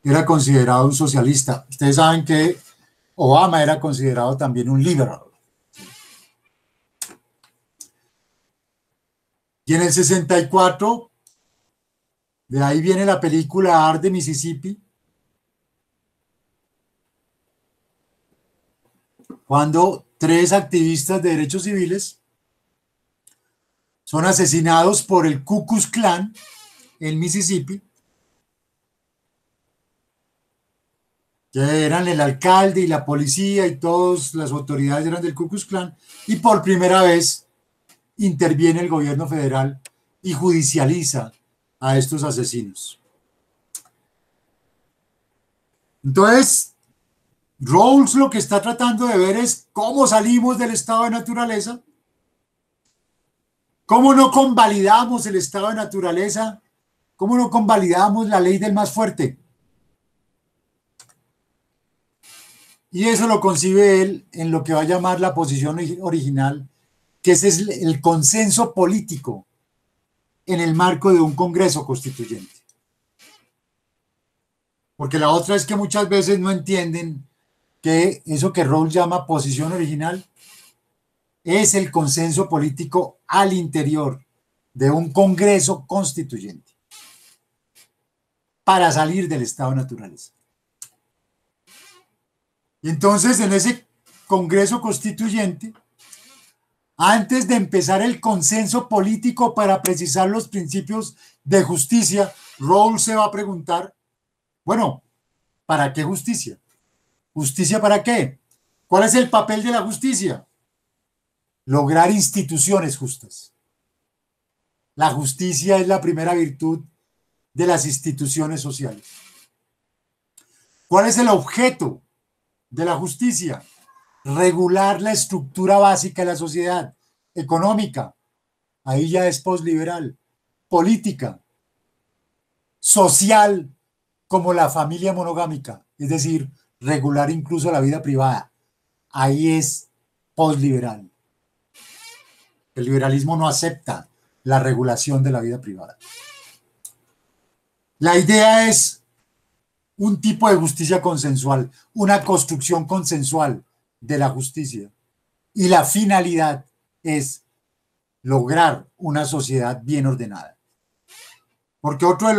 era considerado un socialista. Ustedes saben que Obama era considerado también un liberal. Y en el 64, de ahí viene la película Art de Mississippi, cuando 3 activistas de derechos civiles son asesinados por el Ku Klux Klan en Mississippi, que eran el alcalde y la policía y todas las autoridades eran del Ku Klux Klan, y por primera vez interviene el gobierno federal y judicializa a estos asesinos. Entonces, Rawls lo que está tratando de ver es cómo salimos del estado de naturaleza ¿Cómo no convalidamos el estado de naturaleza? ¿Cómo no convalidamos la ley del más fuerte? Y eso lo concibe él en lo que va a llamar la posición original, que ese es el consenso político en el marco de un Congreso Constituyente. Porque la otra es que muchas veces no entienden que eso que Rawls llama posición original es el consenso político al interior de un Congreso Constituyente para salir del estado de naturaleza. Y entonces en ese Congreso Constituyente, antes de empezar el consenso político para precisar los principios de justicia, Rawls se va a preguntar, bueno, ¿para qué justicia? ¿Justicia para qué? ¿Cuál es el papel de la justicia? Lograr instituciones justas. La justicia es la primera virtud de las instituciones sociales. ¿Cuál es el objeto de la justicia? Regular la estructura básica de la sociedad, económica, ahí ya es posliberal, política, social, como la familia monogámica, es decir, regular incluso la vida privada, ahí es posliberal. El liberalismo no acepta la regulación de la vida privada. La idea es un tipo de justicia consensual, una construcción consensual de la justicia. Y la finalidad es lograr una sociedad bien ordenada. Porque otro de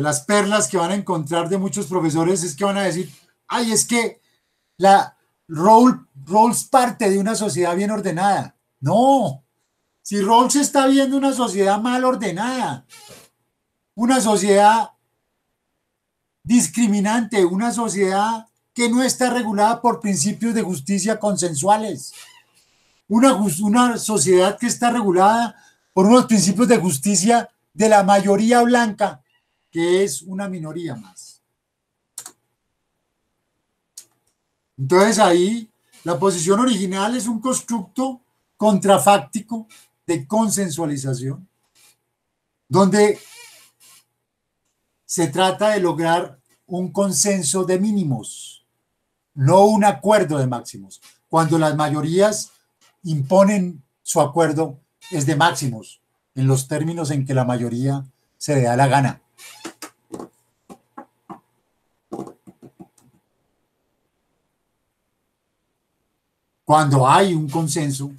las perlas que van a encontrar de muchos profesores es que van a decir, ay, es que Rawls parte de una sociedad bien ordenada. No, si Rawls está viendo una sociedad mal ordenada, una sociedad discriminante, una sociedad que no está regulada por principios de justicia consensuales, una sociedad que está regulada por unos principios de justicia de la mayoría blanca, que es una minoría más. Entonces ahí la posición original es un constructo contrafáctico de consensualización, donde se trata de lograr un consenso de mínimos, no un acuerdo de máximos. Cuando las mayorías imponen su acuerdo, es de máximos, en los términos en que la mayoría se le da la gana. Cuando hay un consenso,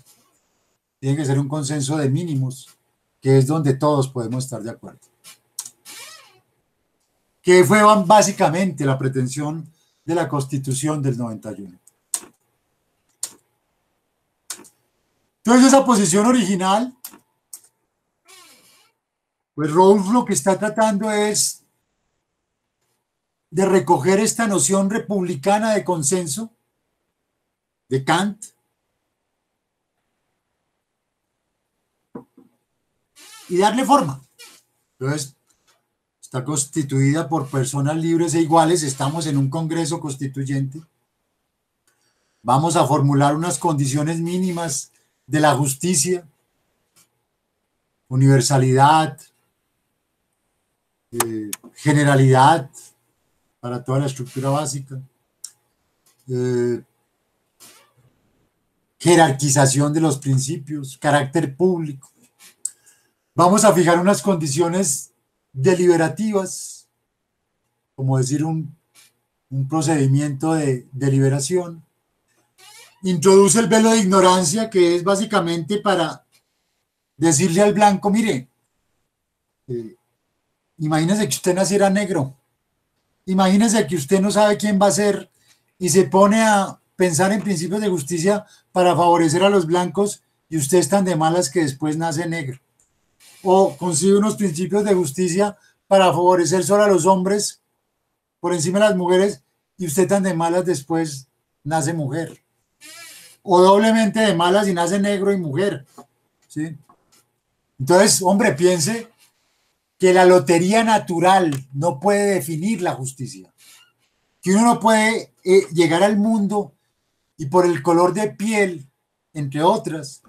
tiene que ser un consenso de mínimos, que es donde todos podemos estar de acuerdo. Que fue básicamente la pretensión de la Constitución del 91. Entonces esa posición original, pues Rawls lo que está tratando es de recoger esta noción republicana de consenso de Kant y darle forma. Entonces, está constituida por personas libres e iguales, estamos en un Congreso Constituyente, vamos a formular unas condiciones mínimas de la justicia, universalidad, generalidad para toda la estructura básica, jerarquización de los principios, carácter público. Vamos a fijar unas condiciones deliberativas, como decir un procedimiento de deliberación. Introduce el velo de ignorancia, que es básicamente para decirle al blanco, mire, imagínese que usted naciera negro, imagínese que usted no sabe quién va a ser y se pone a pensar en principios de justicia para favorecer a los blancos y usted es tan de malas que después nace negro. O consigue unos principios de justicia para favorecer solo a los hombres por encima de las mujeres y usted tan de malas después nace mujer. O doblemente de malas y nace negro y mujer. ¿Sí? Entonces, hombre, piense que la lotería natural no puede definir la justicia. Que uno no puede llegar al mundo y por el color de piel entre otras.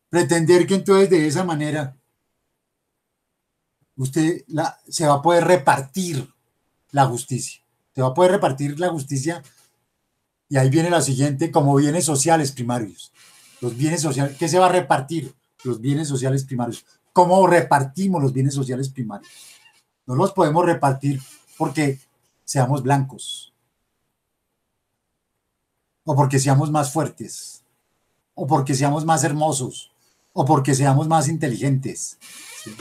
Pretender que entonces de esa manera usted se va a poder repartir la justicia. Se va a poder repartir la justicia y ahí viene la siguiente, como bienes sociales primarios. Los bienes sociales, ¿qué se va a repartir? Los bienes sociales primarios. ¿Cómo repartimos los bienes sociales primarios? No los podemos repartir porque seamos blancos, o porque seamos más fuertes, o porque seamos más hermosos, o porque seamos más inteligentes. ¿Sí?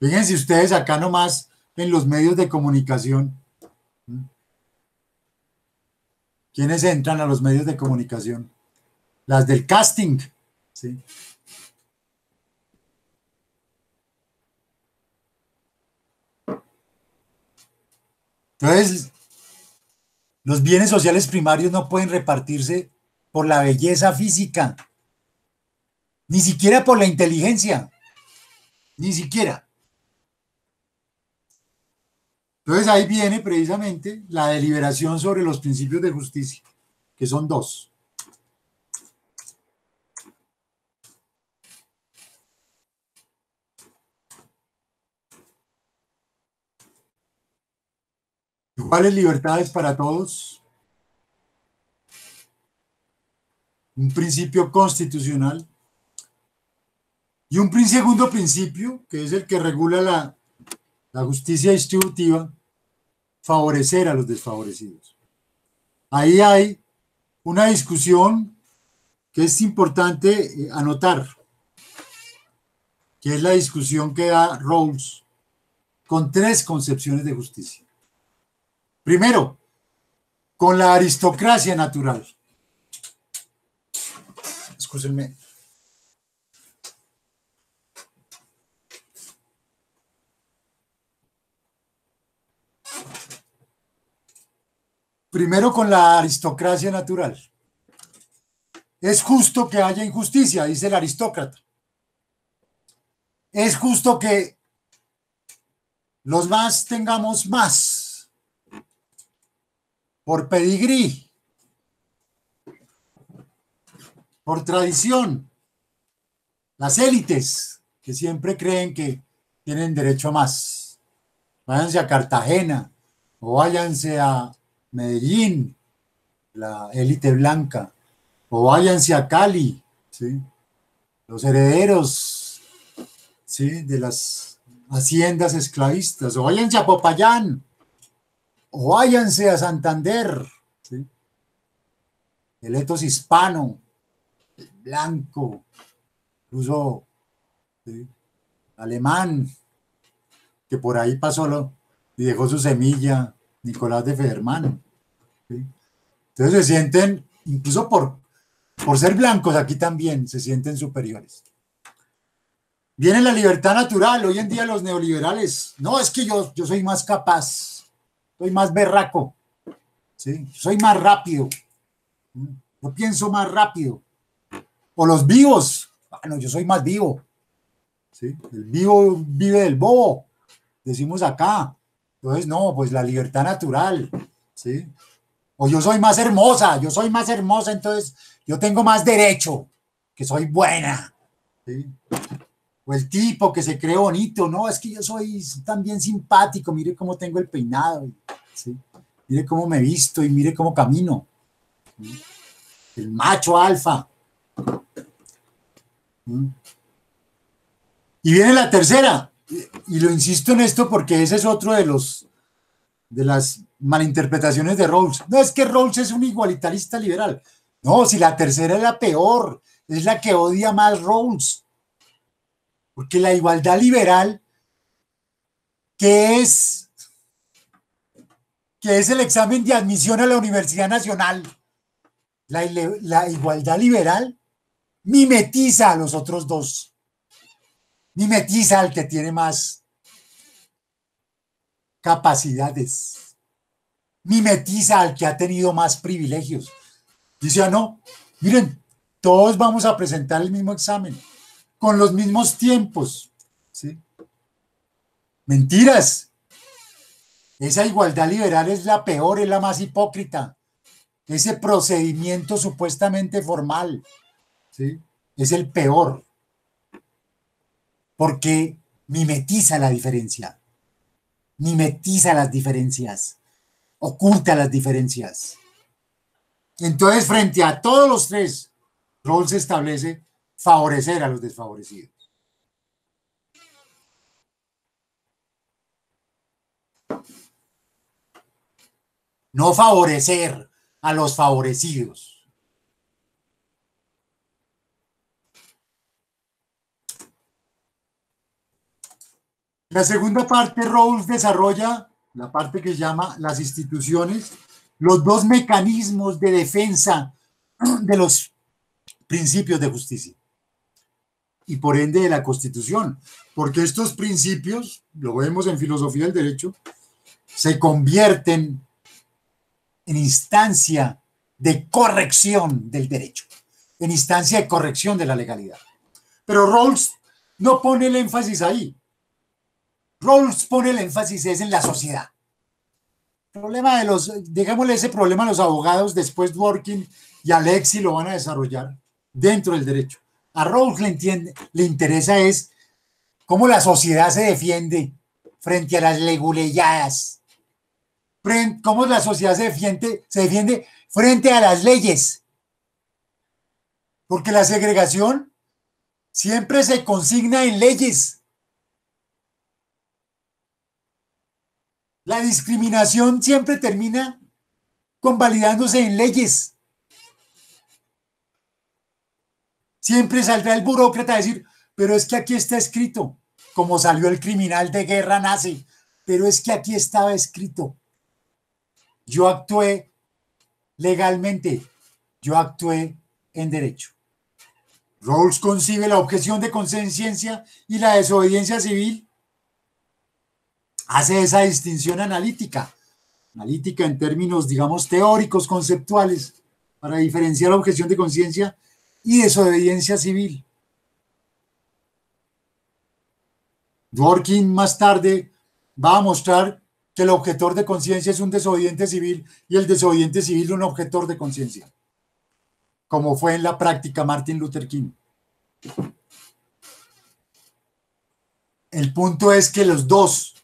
Fíjense ustedes acá nomás en los medios de comunicación. ¿Quiénes entran a los medios de comunicación? Las del casting. ¿Sí? Entonces, los bienes sociales primarios no pueden repartirse por la belleza física, ni siquiera por la inteligencia, ni siquiera. Entonces ahí viene precisamente la deliberación sobre los principios de justicia, que son dos. Iguales libertades para todos, un principio constitucional y un segundo principio, que es el que regula la justicia distributiva, favorecer a los desfavorecidos. Ahí hay una discusión que es importante anotar, que es la discusión que da Rawls con tres concepciones de justicia. Primero, con la aristocracia natural. Excúsenme. Primero con la aristocracia natural. Es justo que haya injusticia, dice el aristócrata. Es justo que los más tengamos más por pedigrí, por tradición. Las élites que siempre creen que tienen derecho a más. Váyanse a Cartagena o váyanse a Medellín, la élite blanca, o váyanse a Cali, ¿sí? Los herederos, ¿sí? De las haciendas esclavistas, o váyanse a Popayán, o váyanse a Santander, ¿sí? El etos hispano, el blanco, incluso, ¿sí? Alemán, que por ahí pasó y dejó su semilla, Nicolás de Federman. ¿Sí? Entonces se sienten, incluso por ser blancos, aquí también se sienten superiores. Viene la libertad natural. Hoy en día los neoliberales, no, es que yo soy más capaz, soy más berraco, ¿sí? Soy más rápido, yo pienso más rápido. O los vivos, bueno, yo soy más vivo, ¿sí? El vivo vive del bobo, decimos acá. Entonces, no, pues la libertad natural, ¿sí? O yo soy más hermosa, entonces yo tengo más derecho, que soy buena, ¿sí? O el tipo que se cree bonito, no, es que yo soy también simpático, mire cómo tengo el peinado, ¿sí? Mire cómo me visto y mire cómo camino, ¿sí? El macho alfa. ¿Sí? Y viene la tercera, y lo insisto en esto porque ese es otro de las malinterpretaciones de Rawls. No, es que Rawls es un igualitarista liberal. No, si la tercera es la peor, es la que odia más Rawls. Porque la igualdad liberal, que es el examen de admisión a la Universidad Nacional, la igualdad liberal mimetiza a los otros dos. Mimetiza al que tiene más capacidades. Mimetiza al que ha tenido más privilegios. Dice, no, miren, todos vamos a presentar el mismo examen, con los mismos tiempos, ¿sí? Mentiras. Esa igualdad liberal es la peor, es la más hipócrita. ese procedimiento supuestamente formal, ¿sí? Es el peor, porque mimetiza la diferencia, mimetiza las diferencias, oculta las diferencias. Entonces, frente a todos los tres, Rawls establece favorecer a los desfavorecidos. No favorecer a los favorecidos. La segunda parte, Rawls desarrolla la parte que llama las instituciones, los dos mecanismos de defensa de los principios de justicia y por ende de la Constitución, porque estos principios, lo vemos en filosofía del derecho, se convierten en instancia de corrección del derecho, en instancia de corrección de la legalidad. Pero Rawls no pone el énfasis ahí. Rawls pone el énfasis es en la sociedad. El problema de los, digámosle ese problema a los abogados, después Dworkin y Alexi lo van a desarrollar dentro del derecho. A Rawls le interesa es cómo la sociedad se defiende frente a las leguleyadas, cómo la sociedad se defiende frente a las leyes, porque la segregación siempre se consigna en leyes. La discriminación siempre termina convalidándose en leyes. Siempre saldrá el burócrata a decir, pero es que aquí está escrito, como salió el criminal de guerra nazi, pero es que aquí estaba escrito. Yo actué legalmente, yo actué en derecho. Rawls concibe la objeción de conciencia y la desobediencia civil, hace esa distinción analítica en términos, digamos, teóricos, conceptuales, para diferenciar la objeción de conciencia y desobediencia civil. Dworkin más tarde va a mostrar que el objetor de conciencia es un desobediente civil y el desobediente civil un objetor de conciencia, como fue en la práctica Martin Luther King. El punto es que los dos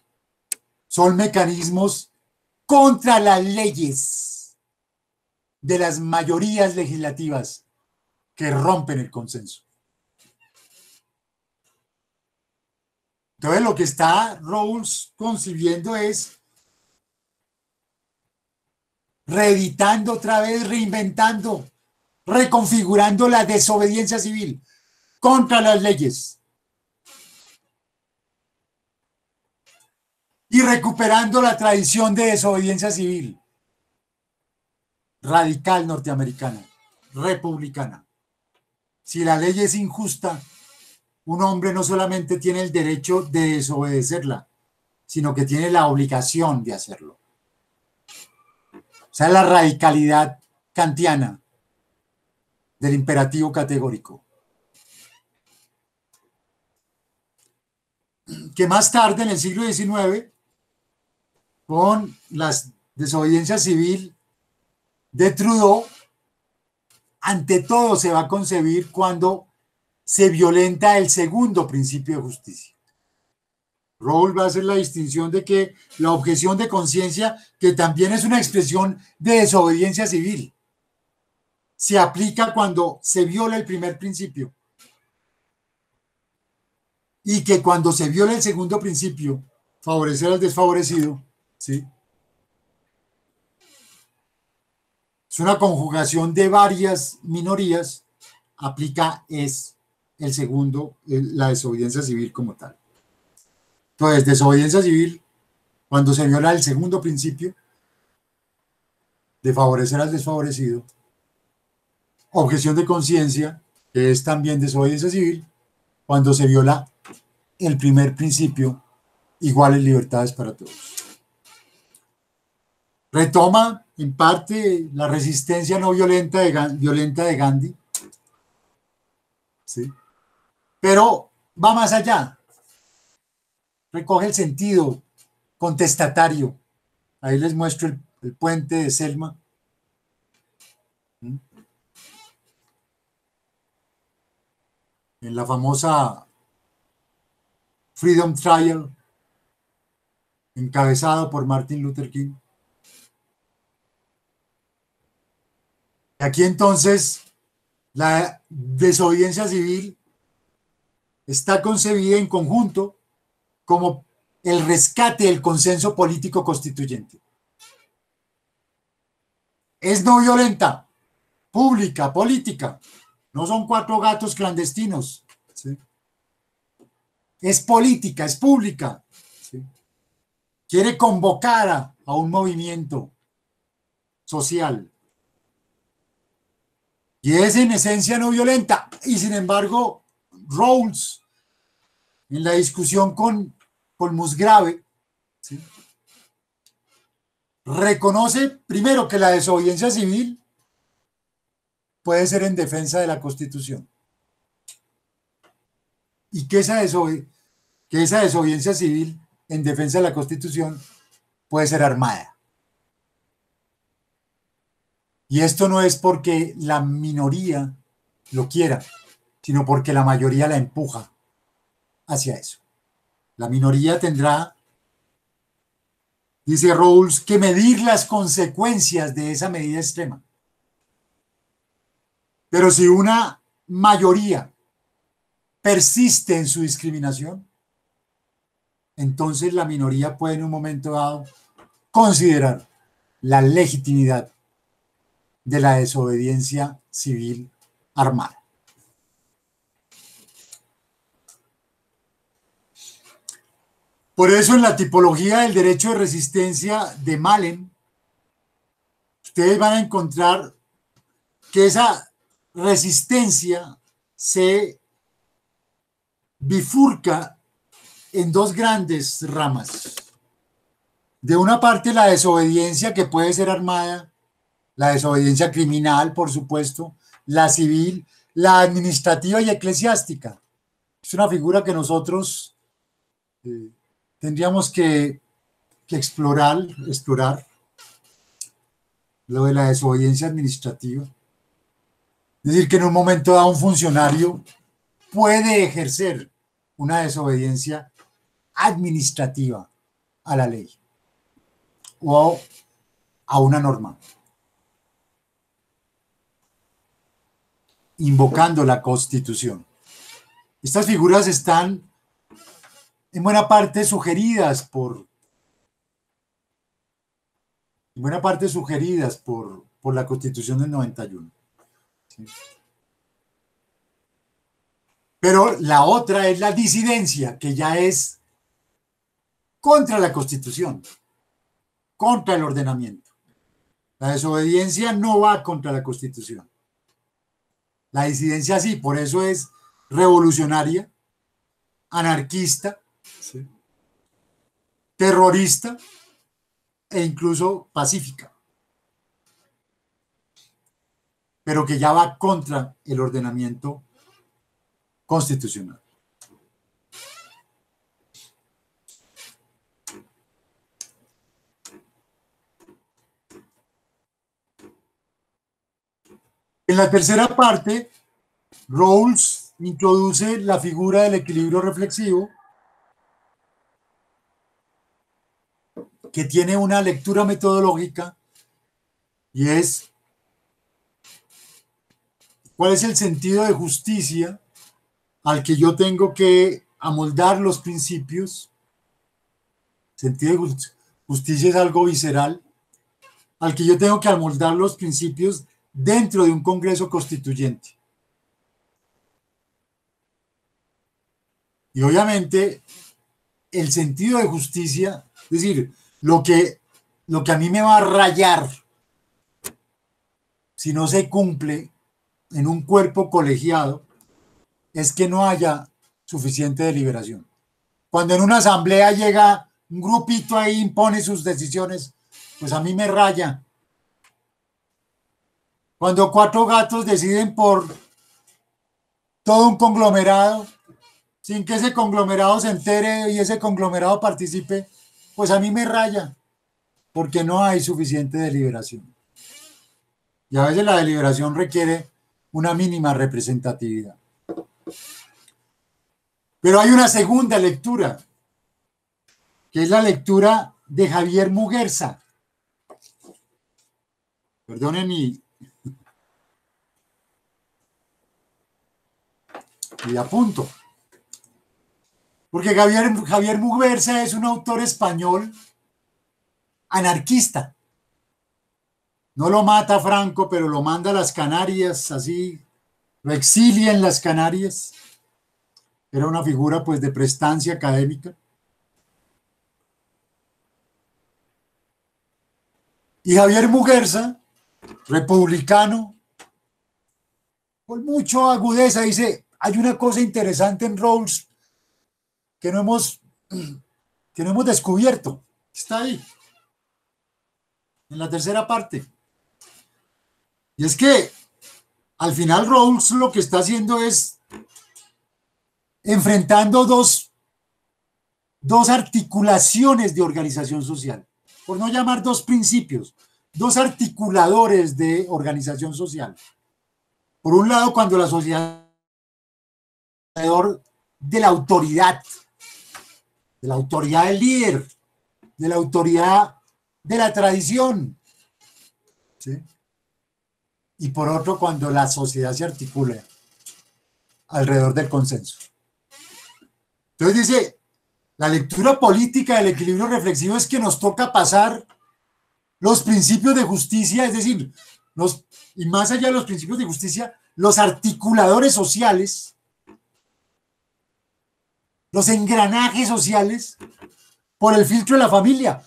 son mecanismos contra las leyes de las mayorías legislativas que rompen el consenso. Entonces lo que está Rawls concibiendo es reeditando otra vez, reinventando, reconfigurando la desobediencia civil contra las leyes y recuperando la tradición de desobediencia civil radical norteamericana, republicana. Si la ley es injusta, un hombre no solamente tiene el derecho de desobedecerla, sino que tiene la obligación de hacerlo. O sea, la radicalidad kantiana del imperativo categórico. Que más tarde, en el siglo XIX, con la desobediencia civil de Trudeau, ante todo se va a concebir cuando se violenta el segundo principio de justicia. Rawls va a hacer la distinción de que la objeción de conciencia, que también es una expresión de desobediencia civil, se aplica cuando se viola el primer principio y que cuando se viola el segundo principio, favorecer al desfavorecido, ¿sí? Es una conjugación de varias minorías, aplica es el segundo, la desobediencia civil como tal. Entonces, desobediencia civil, cuando se viola el segundo principio de favorecer al desfavorecido. Objeción de conciencia, que es también desobediencia civil, cuando se viola el primer principio, iguales libertades para todos. Retoma en parte la resistencia no violenta de Gandhi, ¿sí? Pero va más allá. Recoge el sentido contestatario. Ahí les muestro el puente de Selma. en la famosa Freedom Trial, encabezado por Martin Luther King. Aquí entonces la desobediencia civil está concebida en conjunto como el rescate del consenso político constituyente. Es no violenta, pública, política. No son cuatro gatos clandestinos. ¿Sí? Es política, es pública. ¿Sí? Quiere convocar a un movimiento social. Y es en esencia no violenta. Y sin embargo, Rawls, en la discusión con Musgrave, ¿sí?, reconoce primero que la desobediencia civil puede ser en defensa de la Constitución. Y que esa desobediencia civil en defensa de la Constitución puede ser armada. Y esto no es porque la minoría lo quiera, sino porque la mayoría la empuja hacia eso. La minoría tendrá, dice Rawls, que medir las consecuencias de esa medida extrema. Pero si una mayoría persiste en su discriminación, entonces la minoría puede en un momento dado considerar la legitimidad de la desobediencia civil armada. Por eso en la tipología del derecho de resistencia de Malen, ustedes van a encontrar que esa resistencia se bifurca en dos grandes ramas. De una parte, la desobediencia, que puede ser armada, la desobediencia criminal, por supuesto, la civil, la administrativa y eclesiástica. Es una figura que nosotros tendríamos que explorar lo de la desobediencia administrativa. Es decir, que en un momento dado un funcionario puede ejercer una desobediencia administrativa a la ley o a una norma, invocando la Constitución. Estas figuras están en buena parte sugeridas por la Constitución del 91. ¿Sí? Pero la otra es la disidencia, que ya es contra la Constitución, contra el ordenamiento. La desobediencia no va contra la Constitución. La disidencia sí, por eso es revolucionaria, anarquista, ¿sí?, terrorista e incluso pacífica, pero que ya va contra el ordenamiento constitucional. En la tercera parte, Rawls introduce la figura del equilibrio reflexivo, que tiene una lectura metodológica, y es cuál es el sentido de justicia al que yo tengo que amoldar los principios. Sentido de justicia es algo visceral, al que yo tengo que amoldar los principios dentro de un Congreso Constituyente. Y obviamente el sentido de justicia, es decir, lo que a mí me va a rayar si no se cumple en un cuerpo colegiado, es que no haya suficiente deliberación. Cuando en una asamblea llega un grupito ahí, impone sus decisiones, pues a mí me raya. Cuando cuatro gatos deciden por todo un conglomerado, sin que ese conglomerado se entere y ese conglomerado participe, pues a mí me raya, porque no hay suficiente deliberación. Y a veces la deliberación requiere una mínima representatividad. Pero hay una segunda lectura, que es la lectura de Javier Muguerza. Perdonen y apunto. Porque Javier Muguerza es un autor español anarquista. No lo mata Franco, pero lo manda a las Canarias, así, lo exilia en las Canarias. Era una figura pues de prestancia académica. Y Javier Muguerza, republicano, con mucha agudeza, dice, hay una cosa interesante en Rawls que no hemos descubierto. Está ahí, en la tercera parte. Y es que al final Rawls lo que está haciendo es enfrentando dos articulaciones de organización social, por no llamar dos principios, dos articuladores de organización social. Por un lado, cuando la sociedad alrededor de la autoridad del líder, de la autoridad de la tradición, ¿sí? Y por otro, cuando la sociedad se articula alrededor del consenso. Entonces dice, la lectura política del equilibrio reflexivo es que nos toca pasar los principios de justicia, es decir, y más allá de los principios de justicia, los articuladores sociales, los engranajes sociales, por el filtro de la familia.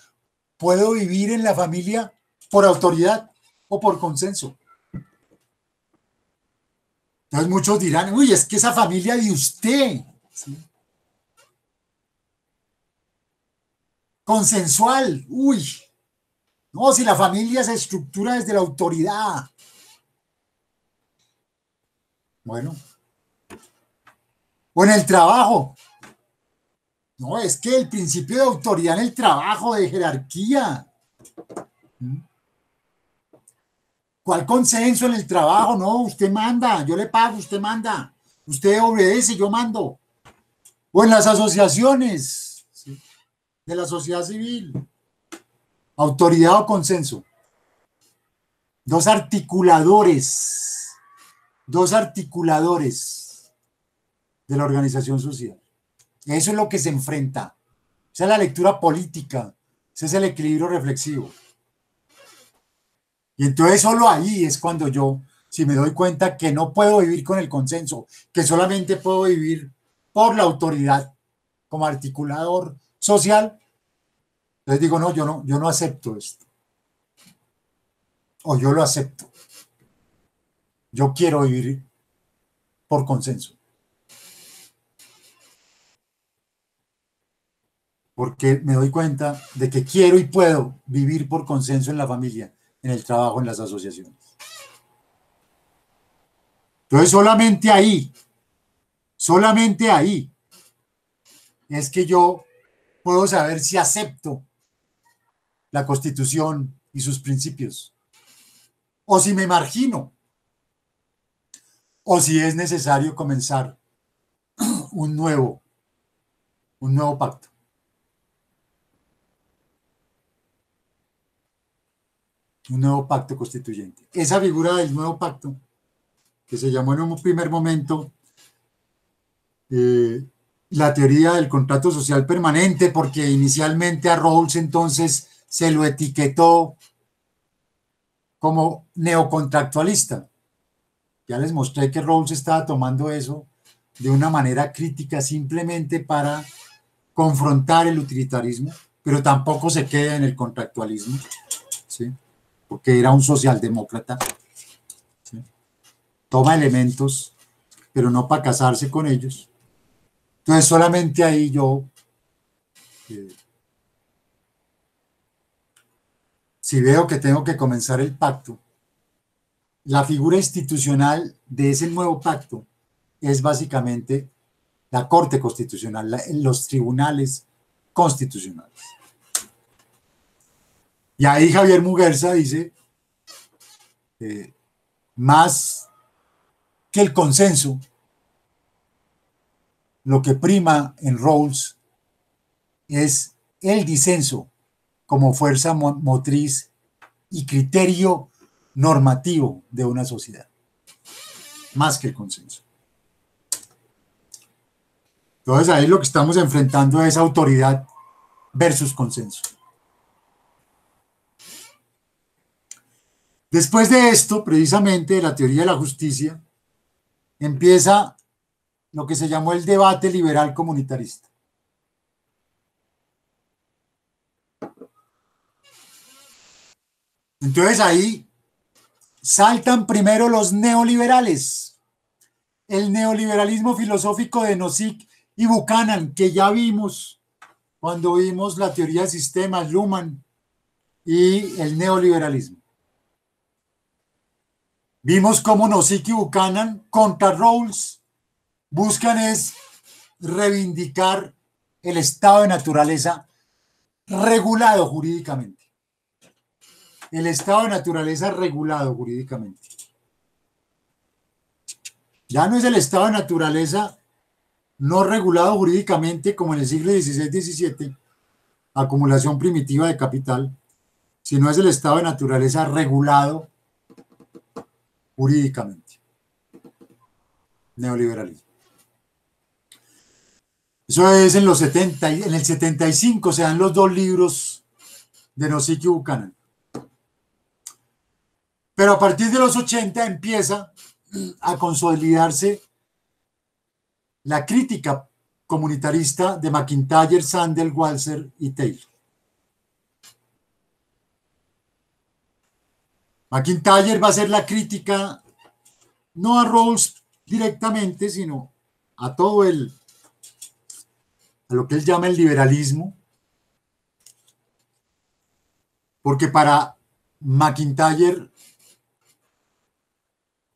¿Puedo vivir en la familia por autoridad o por consenso? Entonces muchos dirán, uy, es que esa familia de usted, ¿sí? Consensual, uy, no, si la familia se estructura desde la autoridad. Bueno, o en el trabajo. No, es que el principio de autoridad en el trabajo, de jerarquía. ¿Cuál consenso en el trabajo? No, usted manda, yo le pago, usted manda. Usted obedece, yo mando. O en las asociaciones, ¿sí?, de la sociedad civil. Autoridad o consenso. Dos articuladores de la organización social. Eso es lo que se enfrenta. Esa es la lectura política. Ese es el equilibrio reflexivo. Y entonces solo ahí es cuando yo, si me doy cuenta que no puedo vivir con el consenso, que solamente puedo vivir por la autoridad como articulador social, entonces digo, no, yo no acepto esto. O yo lo acepto. Yo quiero vivir por consenso. Porque me doy cuenta de que quiero y puedo vivir por consenso en la familia, en el trabajo, en las asociaciones. Entonces solamente ahí es que yo puedo saber si acepto la Constitución y sus principios, o si me margino, o si es necesario comenzar un nuevo pacto. Un nuevo pacto constituyente. Esa figura del nuevo pacto, que se llamó en un primer momento la teoría del contrato social permanente, porque inicialmente a Rawls entonces se lo etiquetó como neocontractualista. Ya les mostré que Rawls estaba tomando eso de una manera crítica simplemente para confrontar el utilitarismo, pero tampoco se queda en el contractualismo, ¿sí?, porque era un socialdemócrata, ¿sí? Toma elementos, pero no para casarse con ellos. Entonces solamente ahí yo, si veo que tengo que comenzar el pacto, la figura institucional de ese nuevo pacto es básicamente la Corte Constitucional, los tribunales constitucionales. Y ahí Javier Muguerza dice, más que el consenso, lo que prima en Rawls es el disenso como fuerza motriz y criterio normativo de una sociedad, más que el consenso. Entonces ahí lo que estamos enfrentando es autoridad versus consenso. Después de esto, precisamente, de la teoría de la justicia, empieza lo que se llamó el debate liberal comunitarista. Entonces ahí saltan primero los neoliberales, el neoliberalismo filosófico de Nozick y Buchanan, que ya vimos cuando vimos la teoría de sistemas, Luhmann, y el neoliberalismo. Vimos cómo Nozick y Buchanan contra Rawls buscan es reivindicar el estado de naturaleza regulado jurídicamente. El estado de naturaleza regulado jurídicamente. Ya no es el estado de naturaleza no regulado jurídicamente como en el siglo XVI-XVII, acumulación primitiva de capital, sino es el estado de naturaleza regulado jurídicamente. Neoliberalismo. Eso es en los 70, en el 75 se dan los dos libros de Nozick y Buchanan. Pero a partir de los 80 empieza a consolidarse la crítica comunitarista de McIntyre, Sandel, Walser y Taylor. McIntyre va a hacer la crítica no a Rawls directamente, sino a todo a lo que él llama el liberalismo, porque para McIntyre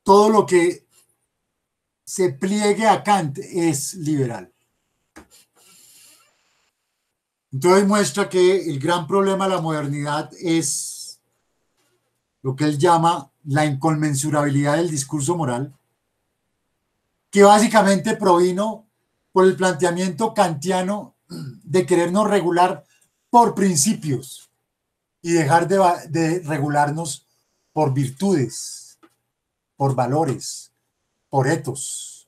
todo lo que se pliegue a Kant es liberal. Entonces muestra que el gran problema de la modernidad es lo que él llama la inconmensurabilidad del discurso moral, que básicamente provino por el planteamiento kantiano de querernos regular por principios y dejar de regularnos por virtudes, por valores, por etos,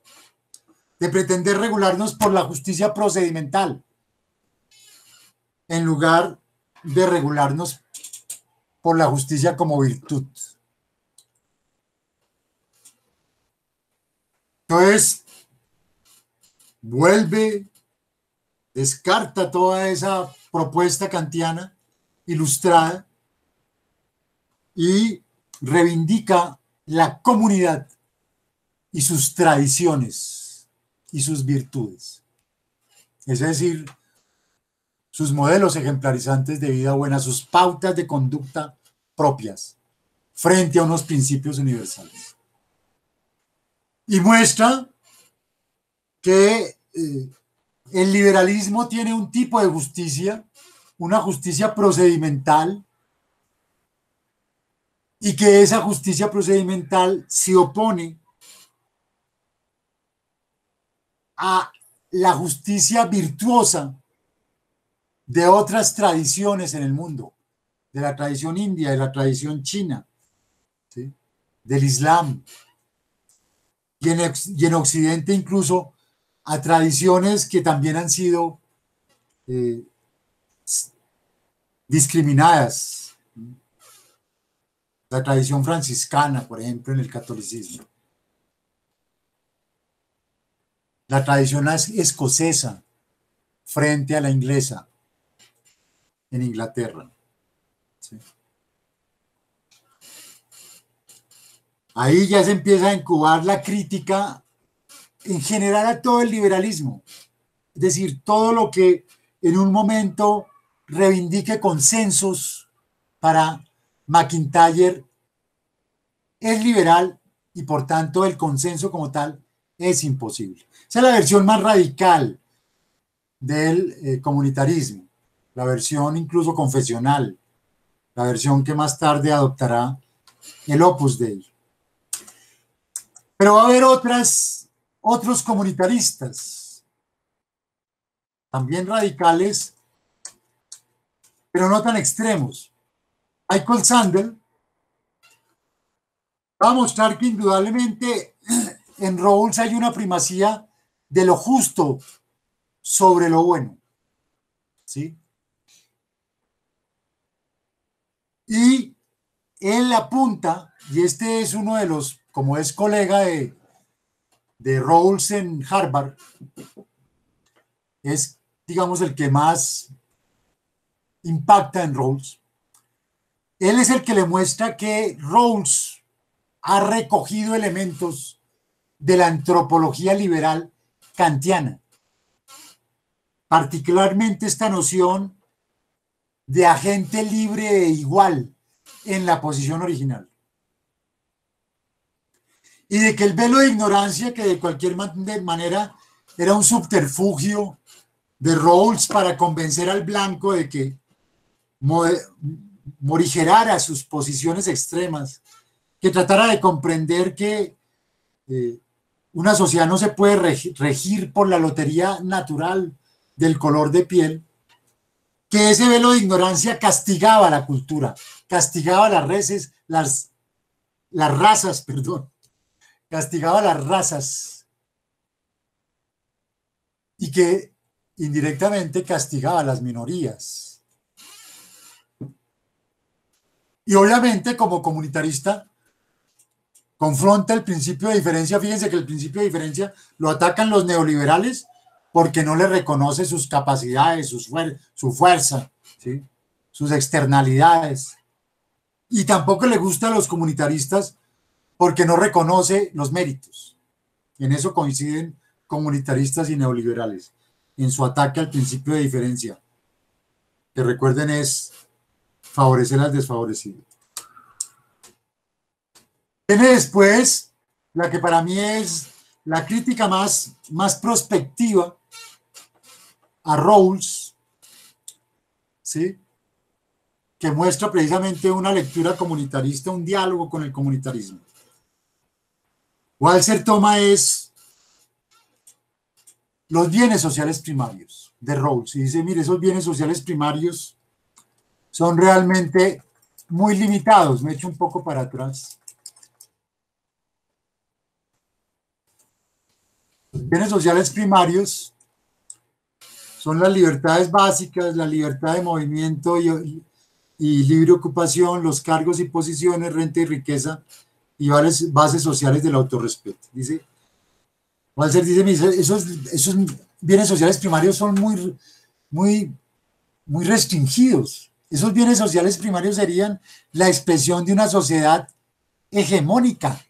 de pretender regularnos por la justicia procedimental, en lugar de regularnos por la justicia como virtud. Entonces, vuelve, descarta toda esa propuesta kantiana ilustrada y reivindica la comunidad y sus tradiciones y sus virtudes. Es decir, sus modelos ejemplarizantes de vida buena, sus pautas de conducta propias frente a unos principios universales. Y muestra que el liberalismo tiene un tipo de justicia, una justicia procedimental, y que esa justicia procedimental se opone a la justicia virtuosa de otras tradiciones en el mundo, de la tradición india, de la tradición china, ¿sí?, del Islam, y en Occidente incluso a tradiciones que también han sido discriminadas. La tradición franciscana, por ejemplo, en el catolicismo. La tradición escocesa frente a la inglesa en Inglaterra. ¿Sí? Ahí ya se empieza a incubar la crítica en general a todo el liberalismo. Es decir, todo lo que en un momento reivindique consensos para McIntyre es liberal y por tanto el consenso como tal es imposible. Esa es la versión más radical del comunitarismo, la versión incluso confesional, la versión que más tarde adoptará el Opus Dei. Pero va a haber otros comunitaristas también radicales, pero no tan extremos. Michael Sandel va a mostrar que indudablemente en Rawls hay una primacía de lo justo sobre lo bueno, ¿sí? Y él apunta, y este es uno de los, como es colega de Rawls en Harvard, es, digamos, el que más impacta en Rawls. Él es el que le muestra que Rawls ha recogido elementos de la antropología liberal kantiana, particularmente esta noción de agente libre e igual en la posición original. Y de que el velo de ignorancia, que de cualquier manera era un subterfugio de Rawls para convencer al blanco de que morigerara sus posiciones extremas, que tratara de comprender que una sociedad no se puede regir por la lotería natural del color de piel, que ese velo de ignorancia castigaba la cultura, castigaba las razas, perdón, castigaba las razas y que indirectamente castigaba a las minorías. Y obviamente como comunitarista confronta el principio de diferencia. Fíjense que el principio de diferencia lo atacan los neoliberales porque no le reconoce sus capacidades, su fuerza, ¿sí? Sus externalidades. Y tampoco le gusta a los comunitaristas porque no reconoce los méritos. En eso coinciden comunitaristas y neoliberales, en su ataque al principio de diferencia, que recuerden es favorecer al desfavorecido. Viene después la que para mí es la crítica más prospectiva a Rawls, ¿sí? Que muestra precisamente una lectura comunitarista, un diálogo con el comunitarismo. Walser toma es los bienes sociales primarios de Rawls y dice, mire, esos bienes sociales primarios son realmente muy limitados. Me echo un poco para atrás. Los bienes sociales primarios son las libertades básicas, la libertad de movimiento y libre ocupación, los cargos y posiciones, renta y riqueza y bases sociales del autorrespeto. Dice, Walser dice, esos bienes sociales primarios son muy restringidos. Esos bienes sociales primarios serían la expresión de una sociedad hegemónica,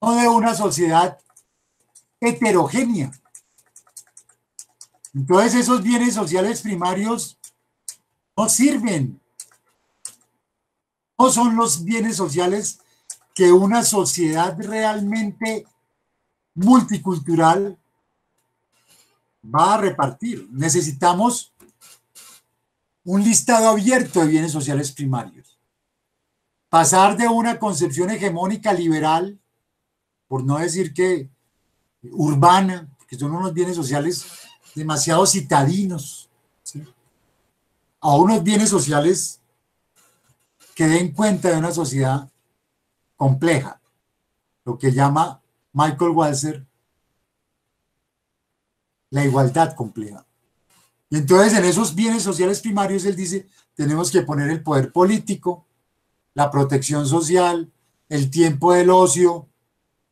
no de una sociedad heterogénea. Entonces esos bienes sociales primarios no sirven. No son los bienes sociales que una sociedad realmente multicultural va a repartir. Necesitamos un listado abierto de bienes sociales primarios. Pasar de una concepción hegemónica liberal, por no decir que urbana, que son unos bienes sociales demasiado citadinos, ¿sí? A unos bienes sociales que den cuenta de una sociedad compleja, lo que llama Michael Walser la igualdad compleja. Y entonces en esos bienes sociales primarios él dice, tenemos que poner el poder político, la protección social, el tiempo del ocio,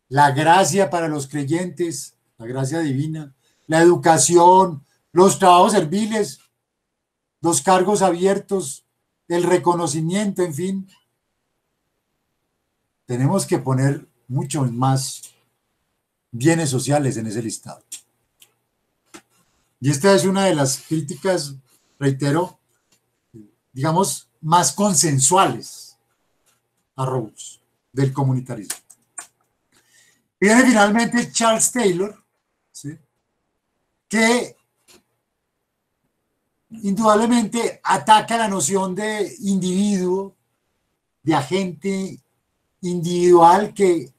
la gracia para los creyentes, la gracia divina, la educación, los trabajos serviles, los cargos abiertos, el reconocimiento, en fin. Tenemos que poner muchos más bienes sociales en ese listado. Y esta es una de las críticas, reitero, digamos, más consensuales a Rawls del comunitarismo. Viene finalmente Charles Taylor, ¿sí? Que indudablemente ataca la noción de individuo, de agente individual que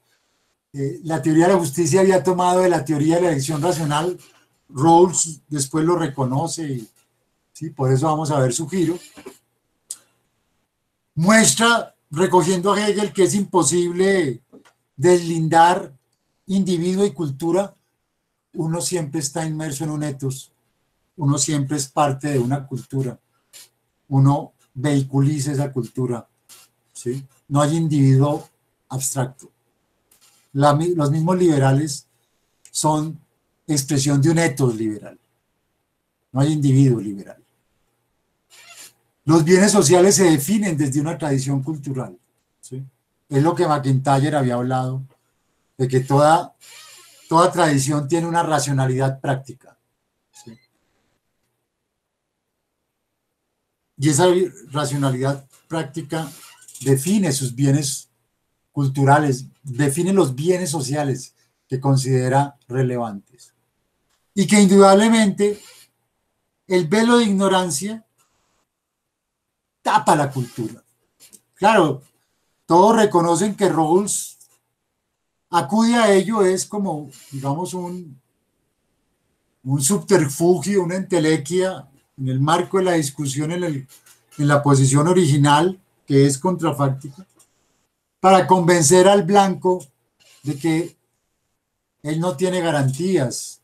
la teoría de la justicia había tomado de la teoría de la elección racional Rawls después lo reconoce y ¿sí? Por eso vamos a ver su giro. Muestra, recogiendo a Hegel, que es imposible deslindar individuo y cultura. Uno siempre está inmerso en un ethos, uno siempre es parte de una cultura, uno vehiculiza esa cultura, ¿sí? No hay individuo abstracto. Los mismos liberales son expresión de un ethos liberal, no hay individuo liberal. Los bienes sociales se definen desde una tradición cultural, ¿sí? Es lo que McIntyre había hablado, de que toda tradición tiene una racionalidad práctica, ¿sí? Y esa racionalidad práctica define sus bienes culturales, define los bienes sociales que considera relevantes. Y que indudablemente el velo de ignorancia tapa la cultura. Claro, todos reconocen que Rawls acude a ello, es como, digamos, un subterfugio, una entelequia en el marco de la discusión en la posición original, que es contrafáctica, para convencer al blanco de que él no tiene garantías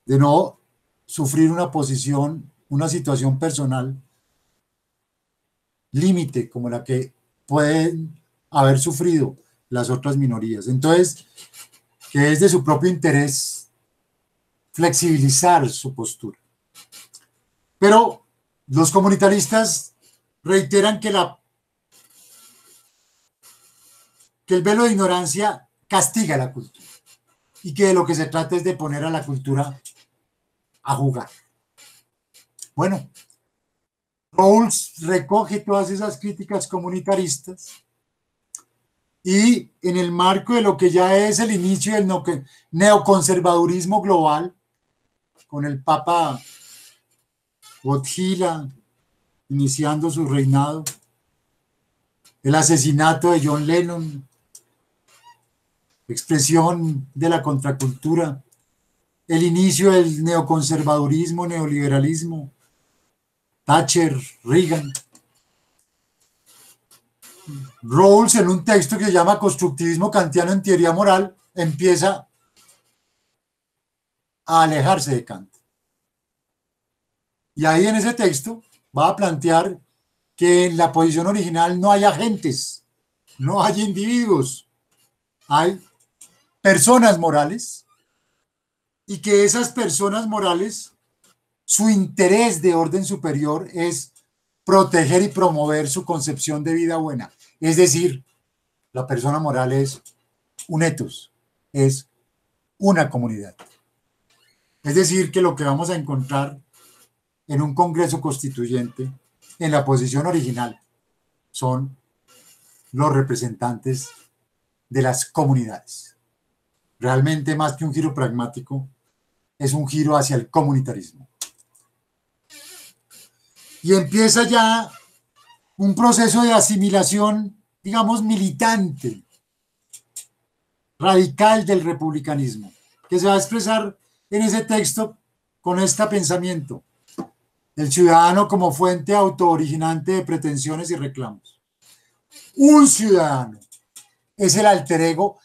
de no sufrir una posición, una situación personal límite como la que pueden haber sufrido las otras minorías. Entonces, que es de su propio interés flexibilizar su postura. Pero los comunitaristas reiteran que el velo de ignorancia castiga la cultura y que de lo que se trata es de poner a la cultura a jugar. Bueno, Rawls recoge todas esas críticas comunitaristas y en el marco de lo que ya es el inicio del neoconservadurismo global, con el Papa Wojtyla iniciando su reinado, el asesinato de John Lennon, expresión de la contracultura, el inicio del neoconservadurismo, neoliberalismo, Thatcher, Reagan. Rawls, en un texto que se llama Constructivismo kantiano en teoría moral, empieza a alejarse de Kant. Y ahí en ese texto va a plantear que en la posición original no hay agentes, no hay individuos, hay personas morales y que esas personas morales, su interés de orden superior es proteger y promover su concepción de vida buena. Es decir, la persona moral es un ethos, es una comunidad. Es decir, que lo que vamos a encontrar en un Congreso Constituyente, en la posición original, son los representantes de las comunidades. Realmente, más que un giro pragmático, es un giro hacia el comunitarismo. Y empieza ya un proceso de asimilación, digamos, militante, radical del republicanismo, que se va a expresar en ese texto con este pensamiento: el ciudadano como fuente autooriginante de pretensiones y reclamos. Un ciudadano es el alter ego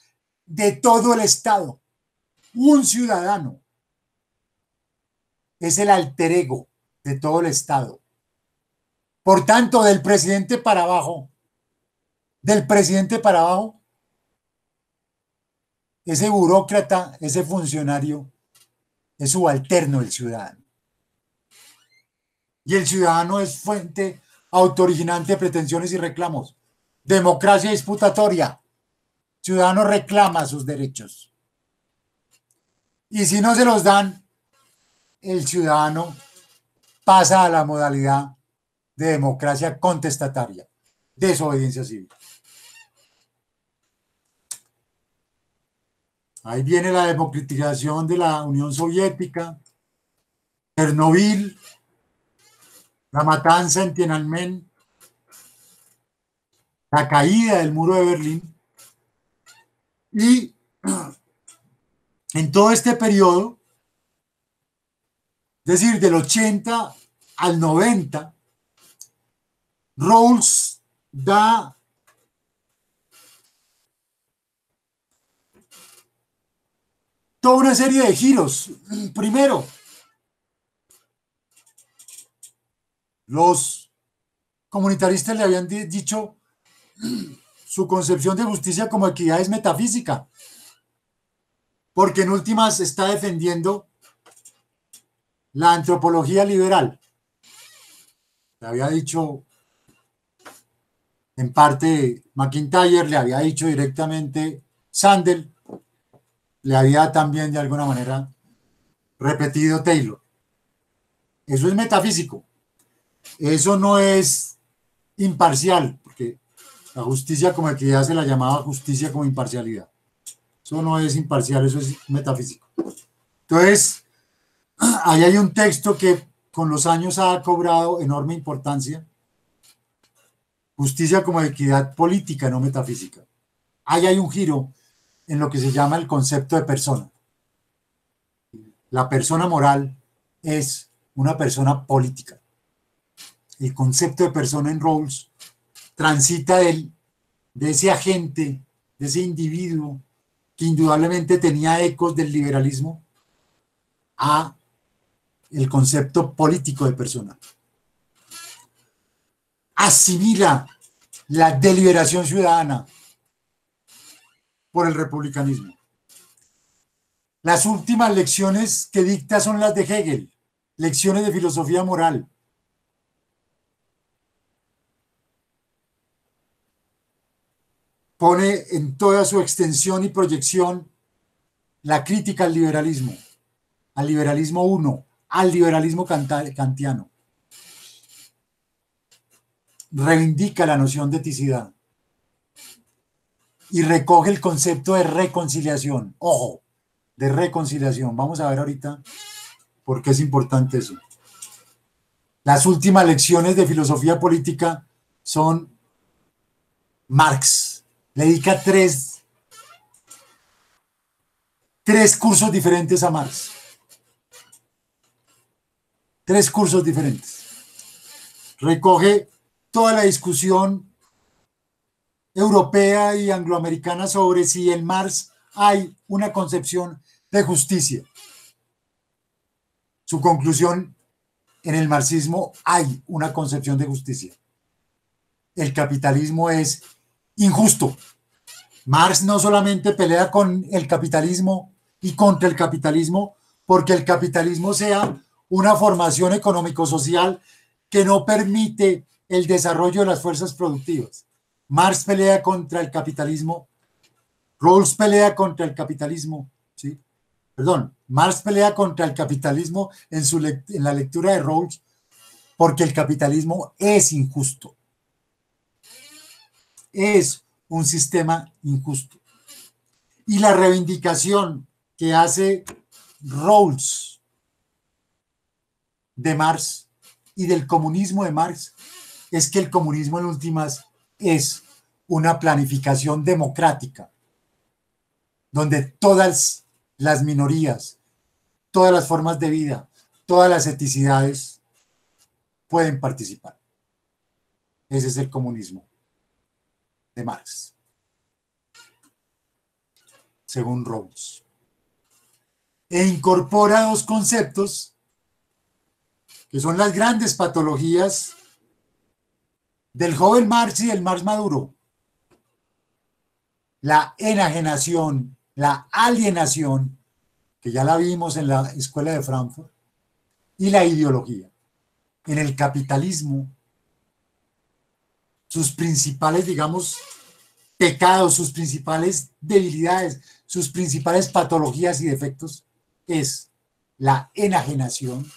de todo el Estado. Un ciudadano es el alter ego de todo el Estado. Por tanto, del presidente para abajo, ese burócrata, ese funcionario, es subalterno del ciudadano. Y el ciudadano es fuente autooriginante de pretensiones y reclamos. Democracia disputatoria. Ciudadano reclama sus derechos. Y si no se los dan, el ciudadano pasa a la modalidad de democracia contestataria, desobediencia civil. Ahí viene la democratización de la Unión Soviética, Chernobyl, la matanza en Tiananmen, la caída del muro de Berlín. Y en todo este periodo, Es decir, del 80 al 90, Rawls da toda una serie de giros. Primero, los comunitaristas le habían dicho su concepción de justicia como equidad es metafísica, porque en últimas está defendiendo la antropología liberal. Le había dicho, en parte, McIntyre, le había dicho directamente Sandel, le había también de alguna manera repetido Taylor. Eso es metafísico. Eso no es imparcial, porque la justicia como equidad se la llamaba justicia como imparcialidad. Eso no es imparcial, eso es metafísico. Entonces, ahí hay un texto que con los años ha cobrado enorme importancia. Justicia como equidad política, no metafísica. Ahí hay un giro en lo que se llama el concepto de persona. La persona moral es una persona política. El concepto de persona en Rawls transita de ese agente, de ese individuo que indudablemente tenía ecos del liberalismo a el concepto político de persona. Asimila la deliberación ciudadana por el republicanismo. Las últimas lecciones que dicta son las de Hegel, lecciones de filosofía moral. Pone en toda su extensión y proyección la crítica al liberalismo 1, al liberalismo kantiano. Reivindica la noción de eticidad y recoge el concepto de reconciliación. Ojo, de reconciliación. Vamos a ver ahorita por qué es importante eso. Las últimas lecciones de filosofía política son Marx. Le dedica tres cursos diferentes a Marx. 3 cursos diferentes. Recoge toda la discusión europea y angloamericana sobre si en Marx hay una concepción de justicia. Su conclusión: en el marxismo hay una concepción de justicia. El capitalismo es injusto. Marx no solamente pelea con el capitalismo y contra el capitalismo porque el capitalismo sea una formación económico-social que no permite el desarrollo de las fuerzas productivas. Marx pelea contra el capitalismo, Rawls pelea contra el capitalismo, ¿sí? Perdón, Marx pelea contra el capitalismo en la lectura de Rawls porque el capitalismo es injusto. Es un sistema injusto. Y la reivindicación que hace Rawls de Marx y del comunismo de Marx es que el comunismo en últimas es una planificación democrática donde todas las minorías, todas las formas de vida, todas las etnicidades pueden participar. Ese es el comunismo de Marx, según Rawls. E incorpora 2 conceptos que son las grandes patologías del joven Marx y del Marx maduro: la enajenación, la alienación, que ya la vimos en la escuela de Frankfurt, y la ideología. En el capitalismo, sus principales, digamos, pecados, sus principales debilidades, sus principales patologías y defectos es la enajenación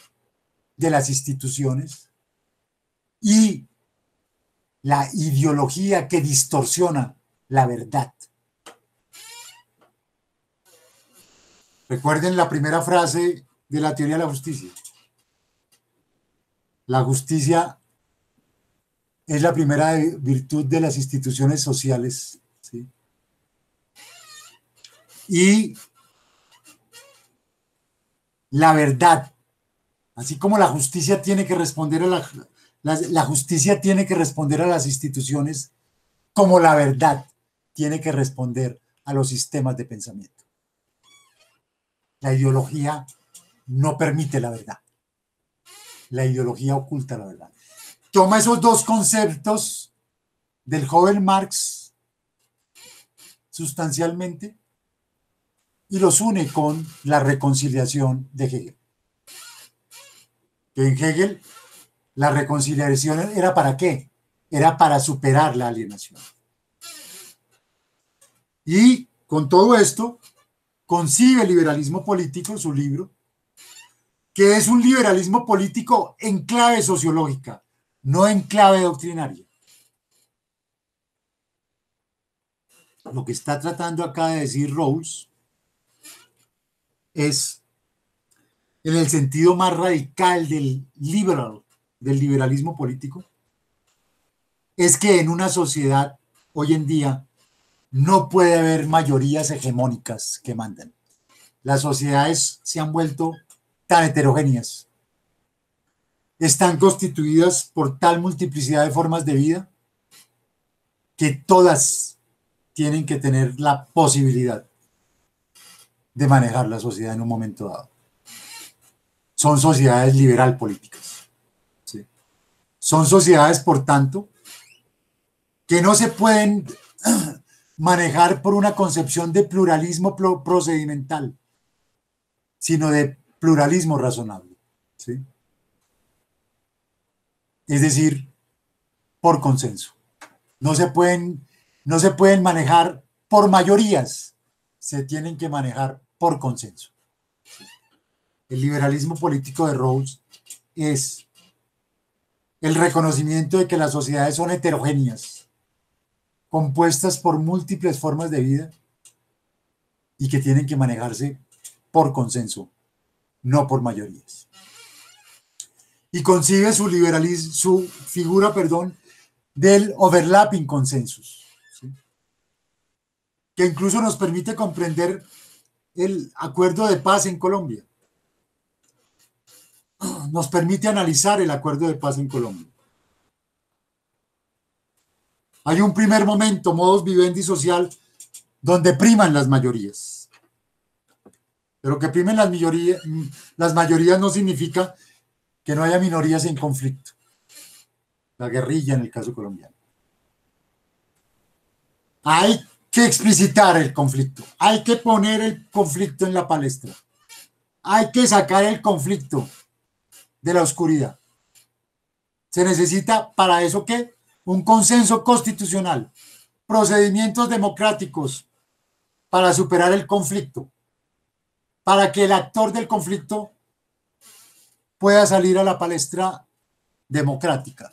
de las instituciones y la ideología que distorsiona la verdad. Recuerden la primera frase de la teoría de la justicia. La justicia es la primera virtud de las instituciones sociales, ¿sí? Y la verdad, Así como la justicia tiene que responder a la justicia tiene que responder a las instituciones, como la verdad tiene que responder a los sistemas de pensamiento. La ideología no permite la verdad. La ideología oculta la verdad. Toma esos dos conceptos del joven Marx sustancialmente y los une con la reconciliación de Hegel. Que en Hegel la reconciliación era ¿para qué? Era para superar la alienación. Y con todo esto concibe el liberalismo político, su libro, que es un liberalismo político en clave sociológica, no en clave doctrinaria. Lo que está tratando acá de decir Rawls es, en el sentido más radical del liberalismo político, es que en una sociedad hoy en día no puede haber mayorías hegemónicas que mandan. Las sociedades se han vuelto tan heterogéneas, están constituidas por tal multiplicidad de formas de vida que todas tienen que tener la posibilidad de manejar la sociedad en un momento dado. Son sociedades liberal políticas. ¿Sí? Son sociedades, por tanto, que no se pueden manejar por una concepción de pluralismo procedimental, sino de pluralismo razonable. ¿Sí? Es decir, por consenso. No se pueden manejar por mayorías, se tienen que manejar por consenso. El liberalismo político de Rawls es el reconocimiento de que las sociedades son heterogéneas, compuestas por múltiples formas de vida y que tienen que manejarse por consenso, no por mayorías. Y concibe su figura, del overlapping consensus, ¿sí? Que incluso nos permite comprender el acuerdo de paz en Colombia. Nos permite analizar el acuerdo de paz en Colombia. Hay un primer momento, modus vivendi social, donde priman las mayorías. Pero que primen las mayorías no significa que no haya minorías en conflicto. La guerrilla en el caso colombiano. Hay que explicitar el conflicto. Hay que poner el conflicto en la palestra. Hay que sacar el conflicto de la oscuridad. Se necesita para eso ¿qué? Un consenso constitucional, procedimientos democráticos para superar el conflicto, para que el actor del conflicto pueda salir a la palestra democrática,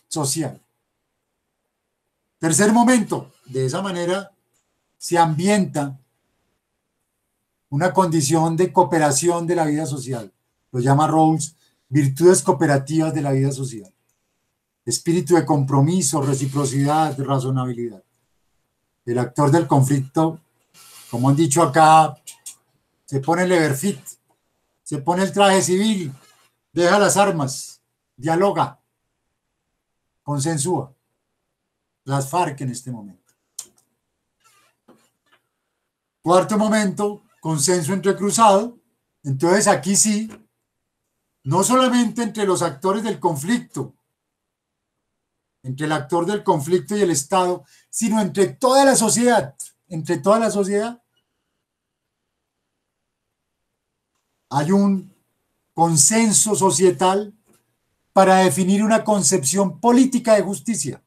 social. Tercer momento, de esa manera se ambienta una condición de cooperación de la vida social. Lo llama Rawls virtudes cooperativas de la vida social. Espíritu de compromiso, reciprocidad, razonabilidad. El actor del conflicto, como han dicho acá, se pone el leverfit, se pone el traje civil, deja las armas, dialoga, consensúa. Las FARC en este momento. Cuarto momento, consenso entrecruzado. Entonces aquí sí, no solamente entre los actores del conflicto, entre el actor del conflicto y el Estado, sino entre toda la sociedad, hay un consenso societal para definir una concepción política de justicia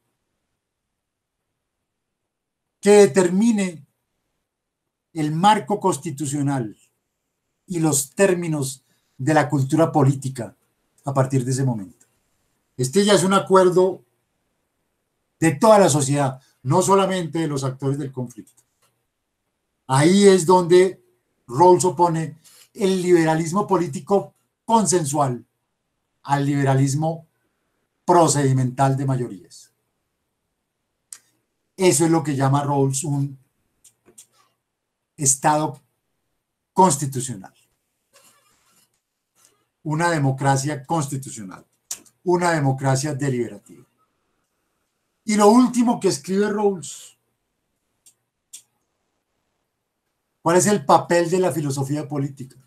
que determine el marco constitucional y los términos de la cultura política a partir de ese momento. Este ya es un acuerdo de toda la sociedad, no solamente de los actores del conflicto. Ahí es donde Rawls opone el liberalismo político consensual al liberalismo procedimental de mayorías. Eso es lo que llama Rawls un Estado constitucional. una democracia constitucional, una democracia deliberativa. Y lo último que escribe Rawls, ¿cuál es el papel de la filosofía política?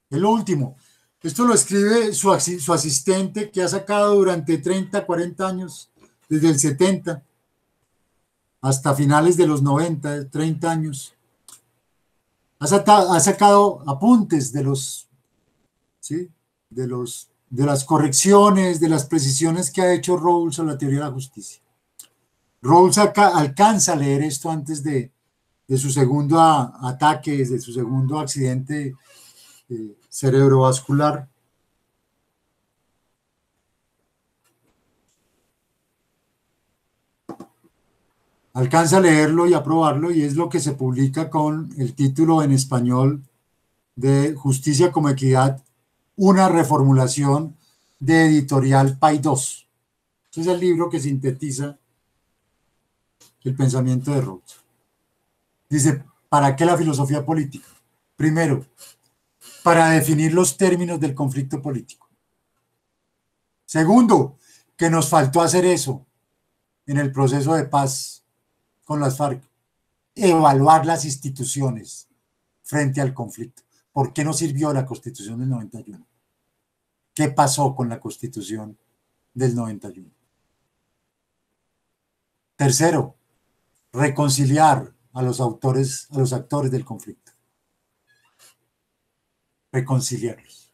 Es lo último. Esto lo escribe su asistente, que ha sacado durante 30, 40 años, desde el 70 hasta finales de los 90, 30 años. Ha sacado apuntes de los, ¿sí? de las correcciones, de las precisiones que ha hecho Rawls a la teoría de la justicia. Rawls alcanza a leer esto antes de su segundo ataque, de su segundo accidente cerebrovascular. Alcanza a leerlo y a probarlo, y es lo que se publica con el título en español de Justicia como Equidad, una reformulación de Editorial Paidós. Ese es el libro que sintetiza el pensamiento de Rawls. Dice, ¿para qué la filosofía política? Primero, para definir los términos del conflicto político. Segundo, que nos faltó hacer eso en el proceso de paz con las FARC, evaluar las instituciones frente al conflicto. ¿Por qué no sirvió la Constitución del 91? ¿Qué pasó con la Constitución del 91? Tercero, reconciliar a los actores del conflicto. Reconciliarlos.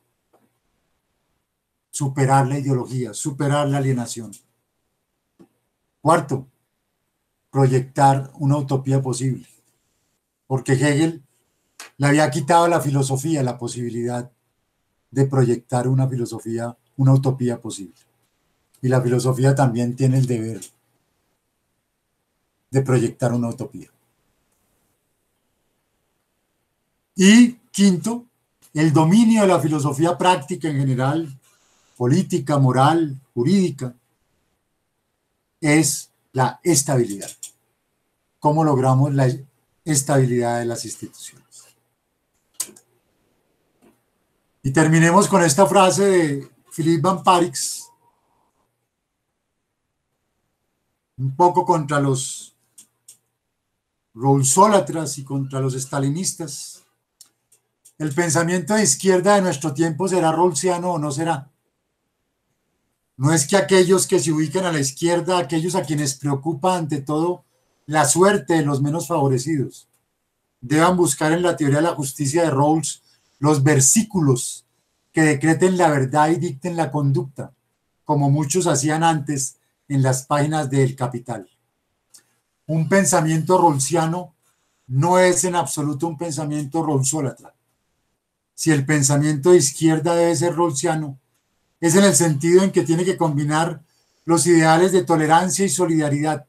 Superar la ideología, superar la alienación. Cuarto, proyectar una utopía posible, porque Hegel le había quitado a la filosofía la posibilidad de proyectar una filosofía, una utopía posible. Y la filosofía también tiene el deber de proyectar una utopía. Y quinto, el dominio de la filosofía práctica en general, política, moral, jurídica, es la estabilidad. ¿Cómo logramos la estabilidad de las instituciones? Y terminemos con esta frase de Philippe Van Parijs, un poco contra los rawlsólatras y contra los stalinistas. ¿El pensamiento de izquierda de nuestro tiempo será rawlsiano o no será? No es que aquellos que se ubican a la izquierda, aquellos a quienes preocupa ante todo la suerte de los menos favorecidos, deban buscar en la teoría de la justicia de Rawls los versículos que decreten la verdad y dicten la conducta, como muchos hacían antes en las páginas de El Capital. Un pensamiento rawlsiano no es en absoluto un pensamiento rawlsólatra. Si el pensamiento de izquierda debe ser rawlsiano, es en el sentido en que tiene que combinar los ideales de tolerancia y solidaridad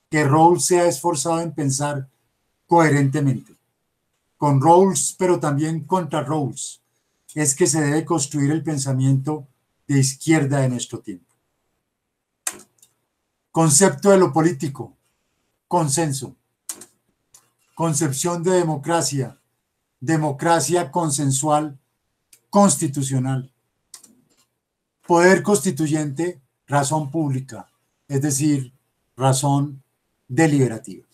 que Rawls se ha esforzado en pensar coherentemente. Con Rawls, pero también contra Rawls, es que se debe construir el pensamiento de izquierda de nuestro tiempo. Concepto de lo político, consenso. Concepción de democracia, democracia consensual, constitucional. Poder constituyente, razón pública, es decir, razón deliberativa.